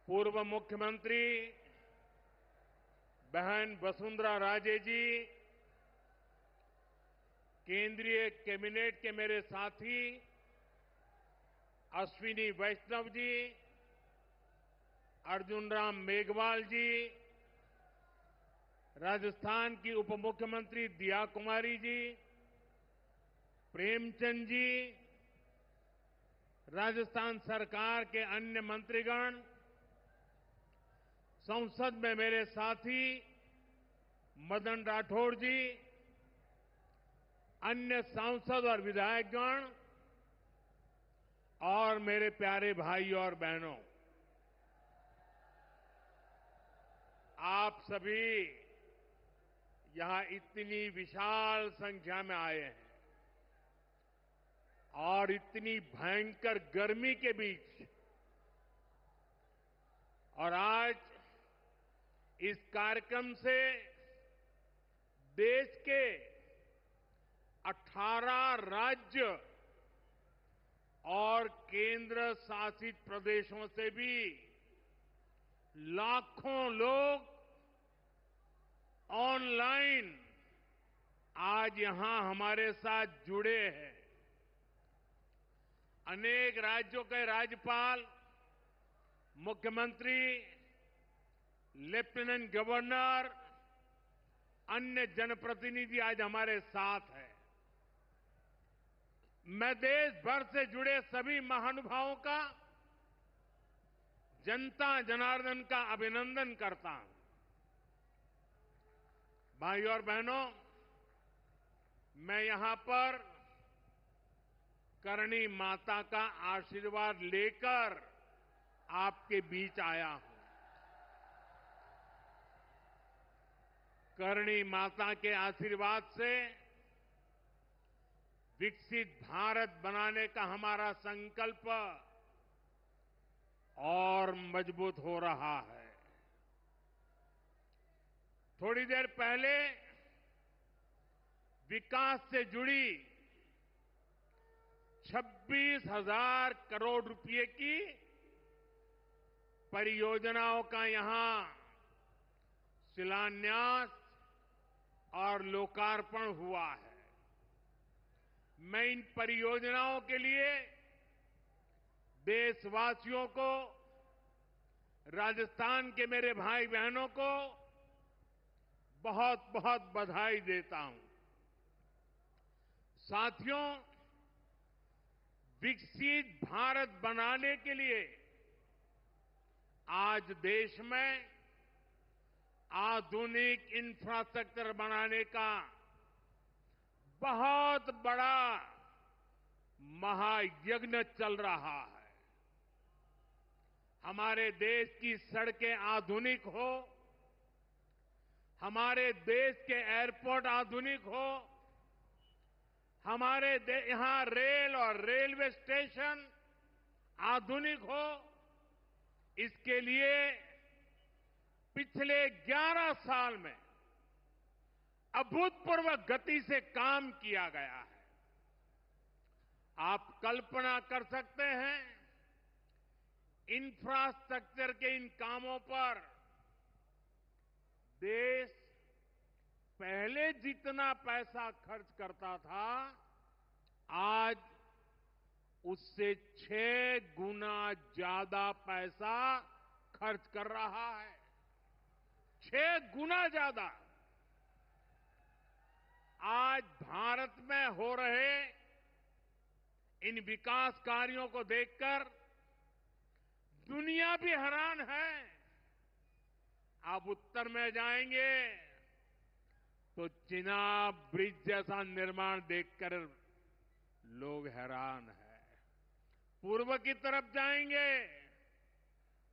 पूर्व मुख्यमंत्री बहन वसुंधरा राजे जी, केंद्रीय कैबिनेट के मेरे साथी अश्विनी वैष्णव जी, अर्जुन राम मेघवाल जी, राजस्थान की उप मुख्यमंत्री दिया कुमारी जी, प्रेमचंद जी, राजस्थान सरकार के अन्य मंत्रीगण, संसद में मेरे साथी मदन राठौड़ जी, अन्य सांसद और विधायकगण और मेरे प्यारे भाइयों और बहनों, आप सभी यहां इतनी विशाल संख्या में आए हैं और इतनी भयंकर गर्मी के बीच, और आज इस कार्यक्रम से देश के 18 राज्य और केंद्र शासित प्रदेशों से भी लाखों लोग ऑनलाइन आज यहां हमारे साथ जुड़े हैं। अनेक राज्यों के राज्यपाल, मुख्यमंत्री, लेफ्टिनेंट गवर्नर, अन्य जनप्रतिनिधि आज हमारे साथ हैं। मैं देश भर से जुड़े सभी महानुभावों का, जनता जनार्दन का अभिनंदन करता हूं। भाइयों और बहनों, मैं यहां पर करणी माता का आशीर्वाद लेकर आपके बीच आया हूं। करणी माता के आशीर्वाद से विकसित भारत बनाने का हमारा संकल्प और मजबूत हो रहा है। थोड़ी देर पहले विकास से जुड़ी 26,000 करोड़ रुपए की परियोजनाओं का यहां शिलान्यास और लोकार्पण हुआ है। मैं इन परियोजनाओं के लिए देशवासियों को, राजस्थान के मेरे भाई बहनों को बहुत बहुत बधाई देता हूं। साथियों, विकसित भारत बनाने के लिए आज देश में आधुनिक इंफ्रास्ट्रक्चर बनाने का बहुत बड़ा महायज्ञ चल रहा है। हमारे देश की सड़कें आधुनिक हो, हमारे देश के एयरपोर्ट आधुनिक हो, हमारे यहां रेल और रेलवे स्टेशन आधुनिक हो, इसके लिए पिछले 11 साल में अभूतपूर्व गति से काम किया गया है। आप कल्पना कर सकते हैं, इंफ्रास्ट्रक्चर के इन कामों पर देश पहले जितना पैसा खर्च करता था, आज उससे 6 गुना ज्यादा पैसा खर्च कर रहा है। 6 गुना ज्यादा। आज भारत में हो रहे इन विकास कार्यों को देखकर दुनिया भी हैरान है। आप उत्तर में जाएंगे तो चिनाब ब्रिज जैसा निर्माण देखकर लोग हैरान हैं। पूर्व की तरफ जाएंगे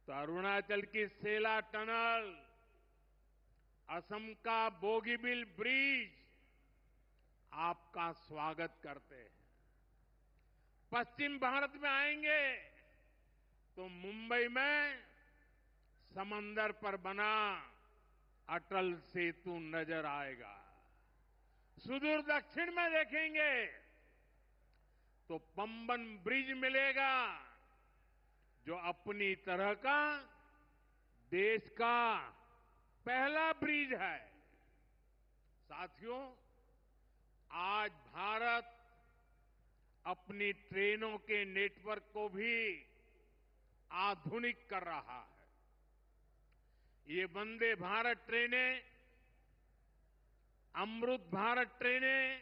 तो अरुणाचल की सेला टनल, असम का बोगीबिल ब्रिज आपका स्वागत करते हैं। पश्चिम भारत में आएंगे तो मुंबई में समंदर पर बना अटल सेतु नजर आएगा। सुदूर दक्षिण में देखेंगे तो पंबन ब्रिज मिलेगा, जो अपनी तरह का देश का पहला ब्रिज है। साथियों, आज भारत अपनी ट्रेनों के नेटवर्क को भी आधुनिक कर रहा है। ये वंदे भारत ट्रेनें, अमृत भारत ट्रेनें,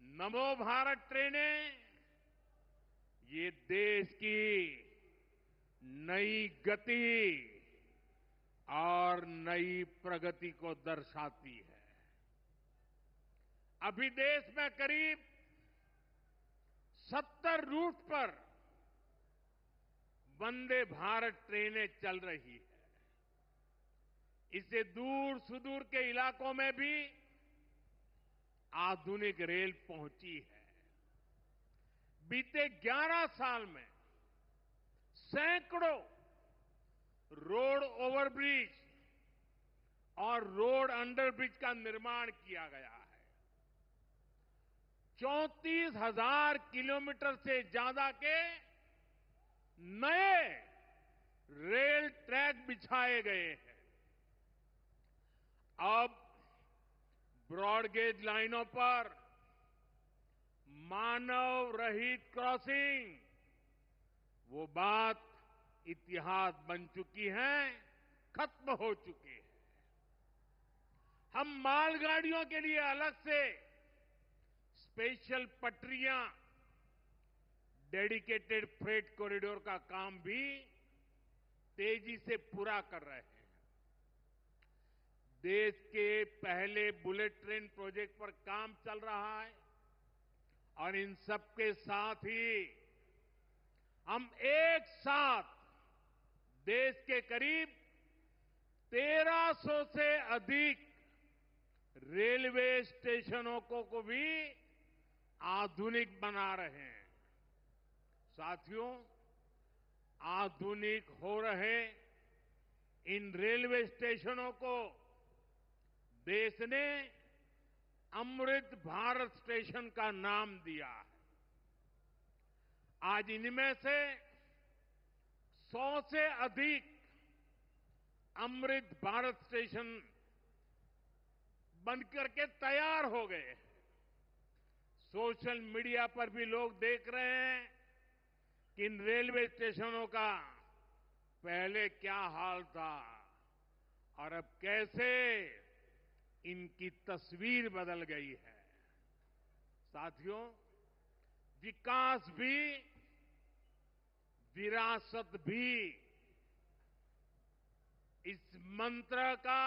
नमो भारत ट्रेनें, ये देश की नई गति और नई प्रगति को दर्शाती है। अभी देश में करीब 70 रूट पर वंदे भारत ट्रेनें चल रही है। इससे दूर सुदूर के इलाकों में भी आधुनिक रेल पहुंची है। बीते 11 साल में सैकड़ों रोड ओवरब्रिज और रोड अंडरब्रिज का निर्माण किया गया है। 34,000 किलोमीटर से ज्यादा के नए रेल ट्रैक बिछाए गए हैं। अब ब्रॉडगेज लाइनों पर मानव रहित क्रॉसिंग, वो बात इतिहास बन चुकी है, खत्म हो चुकी है। हम मालगाड़ियों के लिए अलग से स्पेशल पटरियां, डेडिकेटेड फ्रेट कॉरिडोर का काम भी तेजी से पूरा कर रहे हैं। देश के पहले बुलेट ट्रेन प्रोजेक्ट पर काम चल रहा है और इन सबके साथ ही हम एक साथ देश के करीब 1300 से अधिक रेलवे स्टेशनों को भी आधुनिक बना रहे हैं। साथियों, आधुनिक हो रहे इन रेलवे स्टेशनों को देश ने अमृत भारत स्टेशन का नाम दिया है। आज इनमें से 100 से अधिक अमृत भारत स्टेशन बनकर के तैयार हो गए हैं। सोशल मीडिया पर भी लोग देख रहे हैं कि इन रेलवे स्टेशनों का पहले क्या हाल था और अब कैसे इनकी तस्वीर बदल गई है। साथियों, विकास भी विरासत भी इस मंत्र का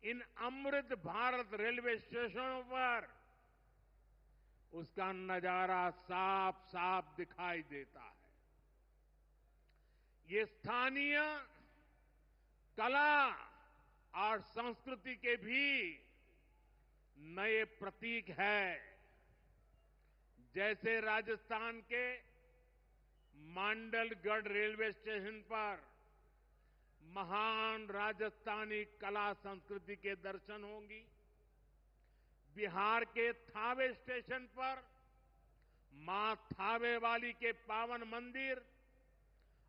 इन अमृत भारत रेलवे स्टेशनों पर उसका नजारा साफ साफ दिखाई देता है। ये स्थानीय कला और संस्कृति के भी नए प्रतीक है। जैसे राजस्थान के मांडलगढ़ रेलवे स्टेशन पर महान राजस्थानी कला संस्कृति के दर्शन होंगी। बिहार के थावे स्टेशन पर मां थावे वाली के पावन मंदिर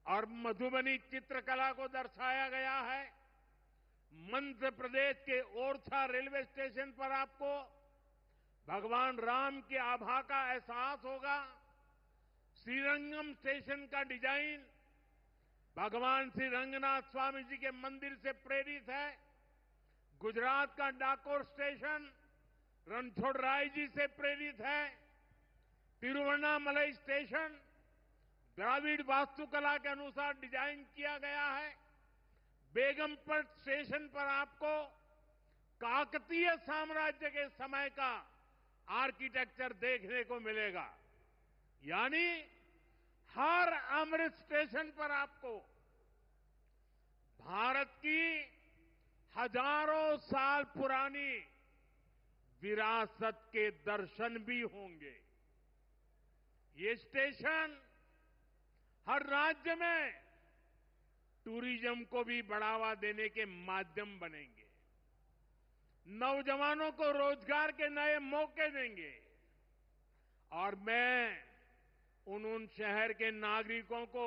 और मधुबनी चित्रकला को दर्शाया गया है। मध्य प्रदेश के ओरछा रेलवे स्टेशन पर आपको भगवान राम की आभा का एहसास होगा। श्रीरंगम स्टेशन का डिजाइन भगवान श्री रंगनाथ स्वामी जी के मंदिर से प्रेरित है। गुजरात का डाकोर स्टेशन रणछोड़राय जी से प्रेरित है। तिरुवन्नामलई स्टेशन द्राविड़ वास्तुकला के अनुसार डिजाइन किया गया है। बेगमपट स्टेशन पर आपको काकतीय साम्राज्य के समय का आर्किटेक्चर देखने को मिलेगा। यानी हर अमृत स्टेशन पर आपको भारत की हजारों साल पुरानी विरासत के दर्शन भी होंगे। ये स्टेशन हर राज्य में टूरिज्म को भी बढ़ावा देने के माध्यम बनेंगे। नौजवानों को रोजगार के नए मौके देंगे। और मैं उन शहर के नागरिकों को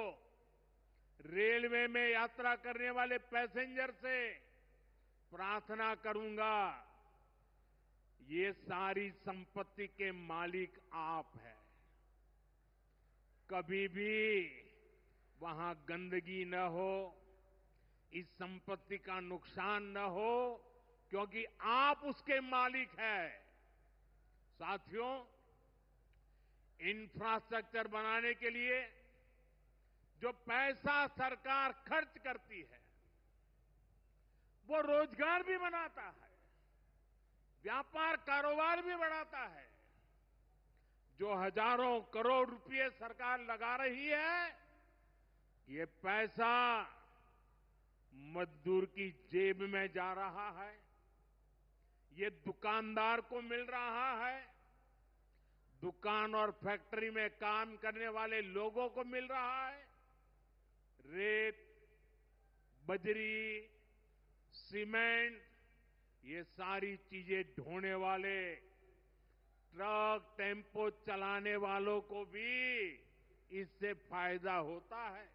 रेलवे में यात्रा करने वाले पैसेंजर से प्रार्थना करूंगा, ये सारी संपत्ति के मालिक आप हैं। कभी भी वहां गंदगी न हो, इस संपत्ति का नुकसान न हो, क्योंकि आप उसके मालिक हैं। साथियों, इंफ्रास्ट्रक्चर बनाने के लिए जो पैसा सरकार खर्च करती है, वो रोजगार भी बनाता है, व्यापार कारोबार भी बढ़ाता है। जो हजारों करोड़ रुपए सरकार लगा रही है, ये पैसा मजदूर की जेब में जा रहा है, ये दुकानदार को मिल रहा है, दुकान और फैक्ट्री में काम करने वाले लोगों को मिल रहा है। रेत, बजरी, सीमेंट, ये सारी चीजें ढोने वाले ट्रक, टेम्पो चलाने वालों को भी इससे फायदा होता है।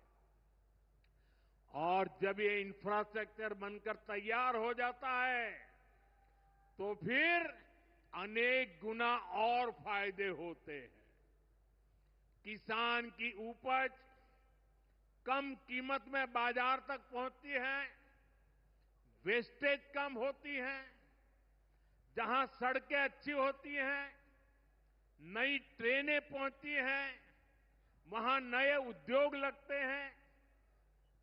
और जब ये इंफ्रास्ट्रक्चर बनकर तैयार हो जाता है, तो फिर अनेक गुना और फायदे होते हैं। किसान की उपज कम कीमत में बाजार तक पहुंचती है, वेस्टेज कम होती है, जहां सड़कें अच्छी होती हैं, नई ट्रेनें पहुंचती हैं, वहां नए उद्योग लगते हैं,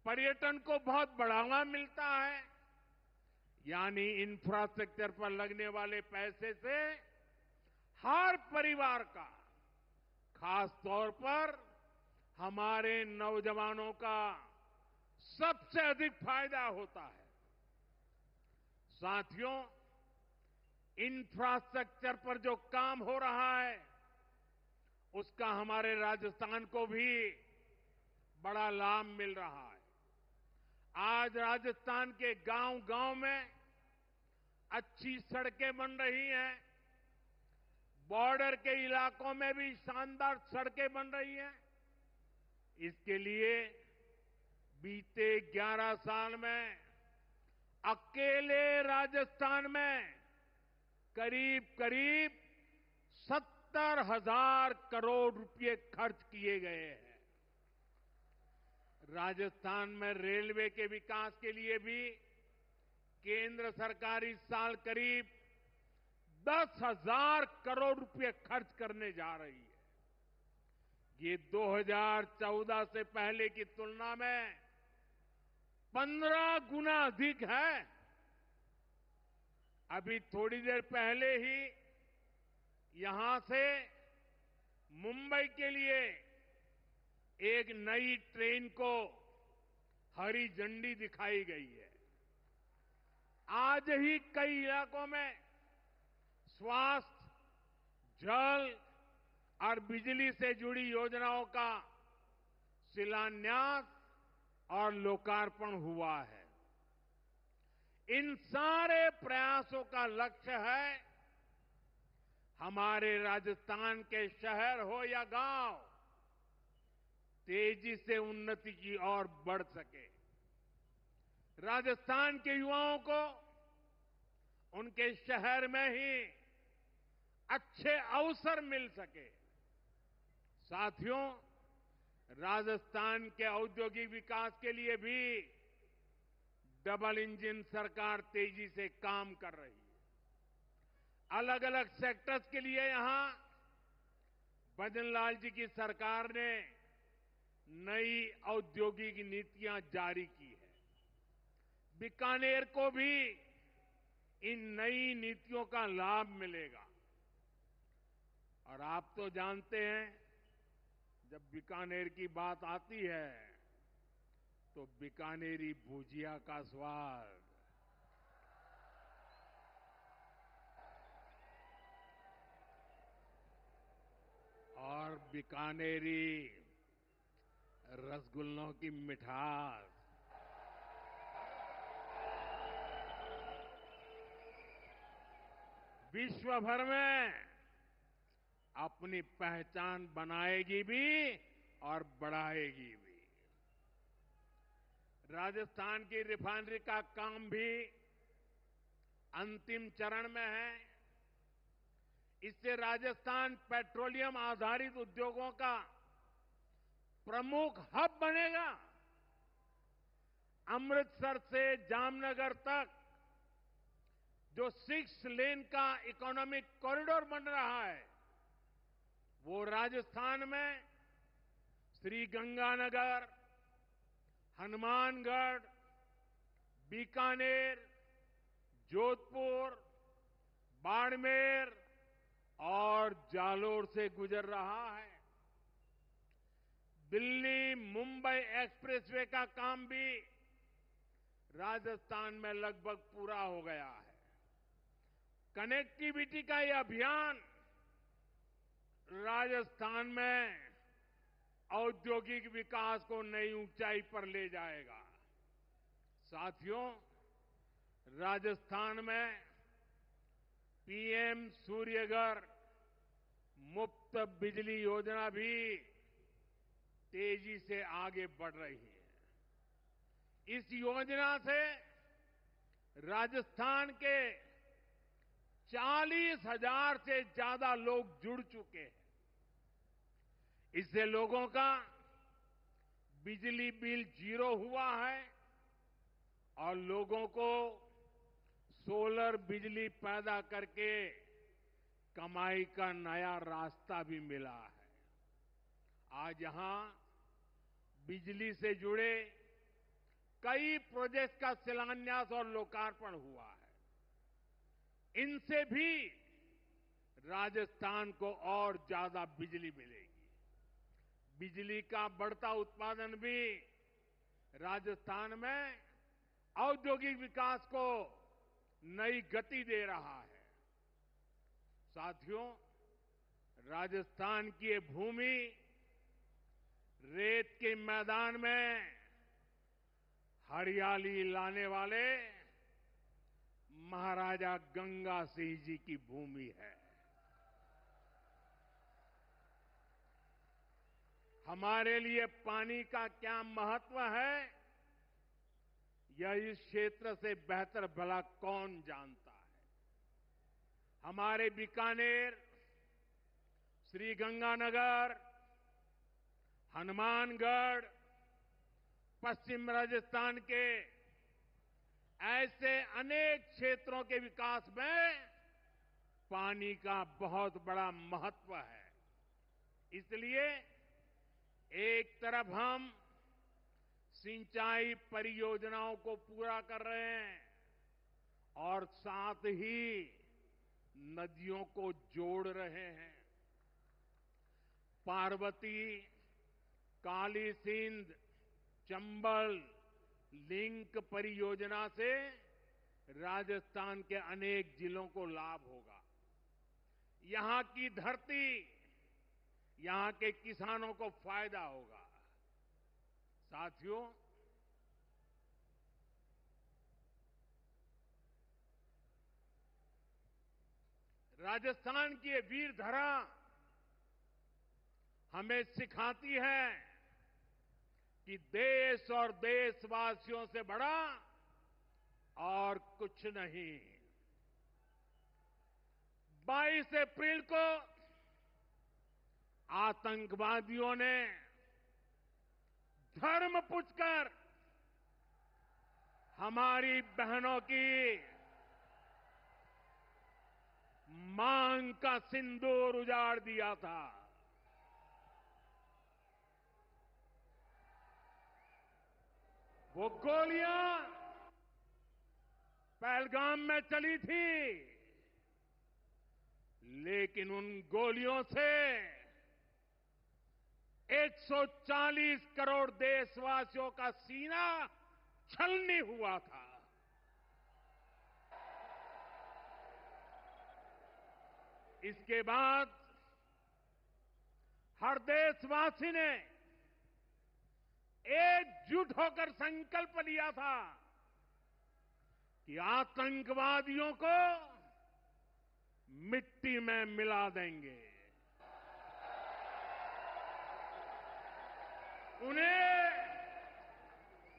पर्यटन को बहुत बढ़ावा मिलता है। यानी इंफ्रास्ट्रक्चर पर लगने वाले पैसे से हर परिवार का, खास तौर पर हमारे नौजवानों का सबसे अधिक फायदा होता है। साथियों, इंफ्रास्ट्रक्चर पर जो काम हो रहा है उसका हमारे राजस्थान को भी बड़ा लाभ मिल रहा है। आज राजस्थान के गांव-गांव में अच्छी सड़कें बन रही हैं। बॉर्डर के इलाकों में भी शानदार सड़कें बन रही हैं। इसके लिए बीते 11 साल में अकेले राजस्थान में करीब 70,000 करोड़ रुपए खर्च किए गए हैं। राजस्थान में रेलवे के विकास के लिए भी केंद्र सरकार इस साल करीब 10,000 करोड़ रुपए खर्च करने जा रही है। ये 2014 से पहले की तुलना में 15 गुना अधिक है। अभी थोड़ी देर पहले ही यहां से मुंबई के लिए एक नई ट्रेन को हरी झंडी दिखाई गई है। आज ही कई इलाकों में स्वास्थ्य, जल और बिजली से जुड़ी योजनाओं का शिलान्यास और लोकार्पण हुआ है। इन सारे प्रयासों का लक्ष्य है हमारे राजस्थान के शहर हो या गांव तेजी से उन्नति की ओर बढ़ सके। राजस्थान के युवाओं को उनके शहर में ही अच्छे अवसर मिल सके। साथियों, राजस्थान के औद्योगिक विकास के लिए भी डबल इंजन सरकार तेजी से काम कर रही है। अलग अलग सेक्टर्स के लिए यहां भजनलाल जी की सरकार ने नई औद्योगिक नीतियां जारी की है। बीकानेर को भी इन नई नीतियों का लाभ मिलेगा। और आप तो जानते हैं, जब बीकानेर की बात आती है तो बीकानेरी भुजिया का स्वाद और बीकानेरी रसगुल्लों की मिठास विश्व भर में अपनी पहचान बनाएगी भी और बढ़ाएगी भी। राजस्थान की रिफाइनरी का काम भी अंतिम चरण में है। इससे राजस्थान पेट्रोलियम आधारित उद्योगों का प्रमुख हब बनेगा। अमृतसर से जामनगर तक जो 6 लेन का इकोनॉमिक कॉरिडोर बन रहा है, वो राजस्थान में श्रीगंगानगर, हनुमानगढ़, बीकानेर, जोधपुर, बाड़मेर और जालोर से गुजर रहा है। दिल्ली मुंबई एक्सप्रेसवे का काम भी राजस्थान में लगभग पूरा हो गया है। कनेक्टिविटी का ये अभियान राजस्थान में औद्योगिक विकास को नई ऊंचाई पर ले जाएगा। साथियों, राजस्थान में पीएम सूर्यघर मुफ्त बिजली योजना भी तेजी से आगे बढ़ रही है। इस योजना से राजस्थान के 40,000 से ज्यादा लोग जुड़ चुके हैं। इससे लोगों का बिजली बिल 0 हुआ है और लोगों को सोलर बिजली पैदा करके कमाई का नया रास्ता भी मिला है। आज यहां बिजली से जुड़े कई प्रोजेक्ट का शिलान्यास और लोकार्पण हुआ है। इनसे भी राजस्थान को और ज्यादा बिजली मिलेगी। बिजली का बढ़ता उत्पादन भी राजस्थान में औद्योगिक विकास को नई गति दे रहा है। साथियों, राजस्थान की ये भूमि रेत के मैदान में हरियाली लाने वाले महाराजा गंगा सिंह जी की भूमि है। हमारे लिए पानी का क्या महत्व है, यह इस क्षेत्र से बेहतर भला कौन जानता है। हमारे बीकानेर, श्रीगंगानगर, हनुमानगढ़, पश्चिम राजस्थान के ऐसे अनेक क्षेत्रों के विकास में पानी का बहुत बड़ा महत्व है। इसलिए एक तरफ हम सिंचाई परियोजनाओं को पूरा कर रहे हैं और साथ ही नदियों को जोड़ रहे हैं। पार्वती, काली सिंध, चंबल लिंक परियोजना से राजस्थान के अनेक जिलों को लाभ होगा। यहां की धरती, यहां के किसानों को फायदा होगा। साथियों, राजस्थान की ये वीर धरा हमें सिखाती है कि देश और देशवासियों से बड़ा और कुछ नहीं। 22 अप्रैल को आतंकवादियों ने धर्म पूछकर हमारी बहनों की मांग का सिंदूर उजाड़ दिया था। वो गोलियां पहलगाम में चली थी, लेकिन उन गोलियों से 140 करोड़ देशवासियों का सीना छलनी हुआ था। इसके बाद हर देशवासी ने एकजुट होकर संकल्प लिया था कि आतंकवादियों को मिट्टी में मिला देंगे, उन्हें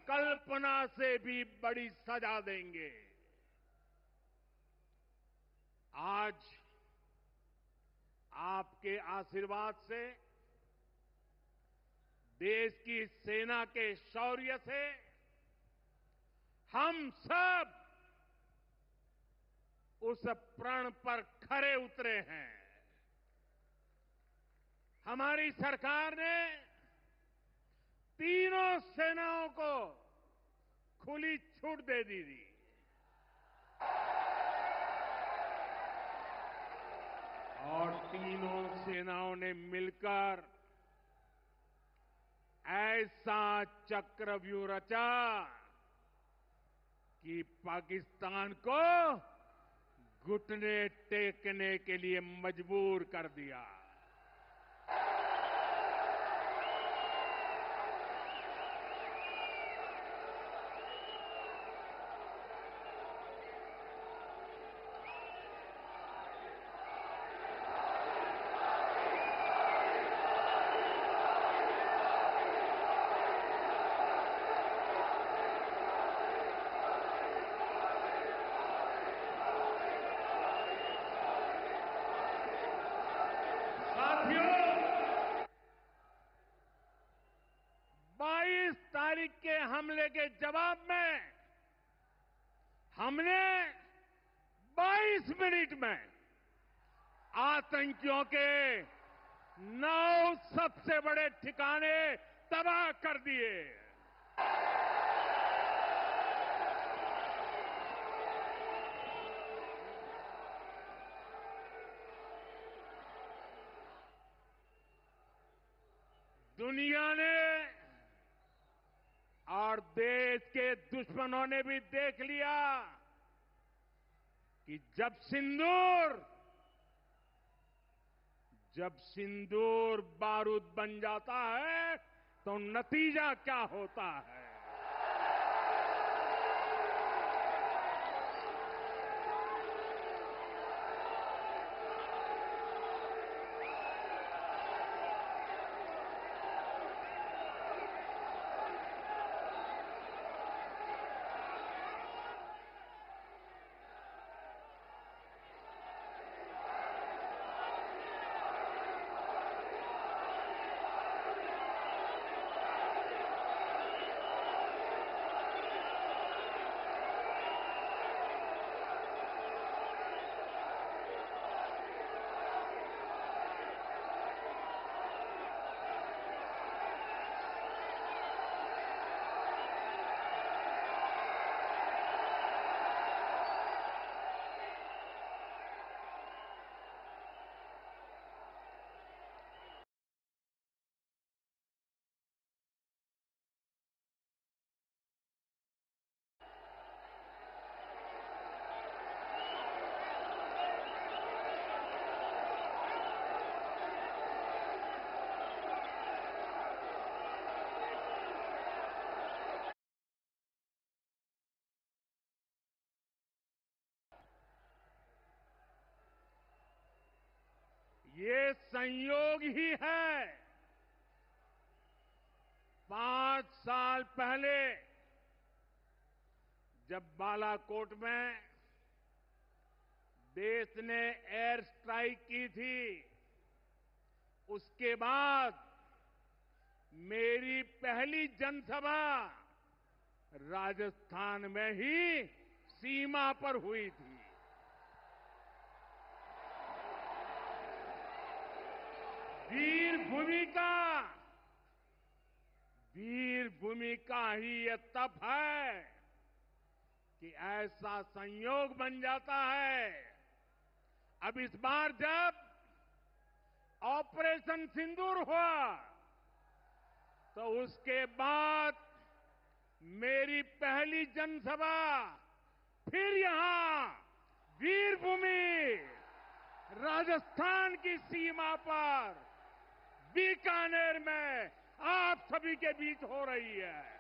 कल्पना से भी बड़ी सजा देंगे। आज आपके आशीर्वाद से, देश की सेना के शौर्य से हम सब उस प्रण पर खरे उतरे हैं। हमारी सरकार ने तीनों सेनाओं को खुली छूट दे दी थी। और तीनों सेनाओं ने मिलकर ऐसा चक्रव्यूह रचा कि पाकिस्तान को घुटने टेकने के लिए मजबूर कर दिया। तारीख के हमले के जवाब में हमने 22 मिनट में आतंकियों के 9 सबसे बड़े ठिकाने तबाह कर दिए। दुनिया ने और देश के दुश्मनों ने भी देख लिया कि जब सिंदूर जब सिंदूर बारूद बन जाता है तो नतीजा क्या होता है। ये संयोग ही है। 5 साल पहले जब बालाकोट में देश ने एयर स्ट्राइक की थी, उसके बाद मेरी पहली जनसभा राजस्थान में ही सीमा पर हुई थी। वीर भूमि का ही ये तप है कि ऐसा संयोग बन जाता है। अब इस बार जब ऑपरेशन सिंदूर हुआ तो उसके बाद मेरी पहली जनसभा फिर यहां वीर भूमि राजस्थान की सीमा पर बीकानेर में आप सभी के बीच हो रही है।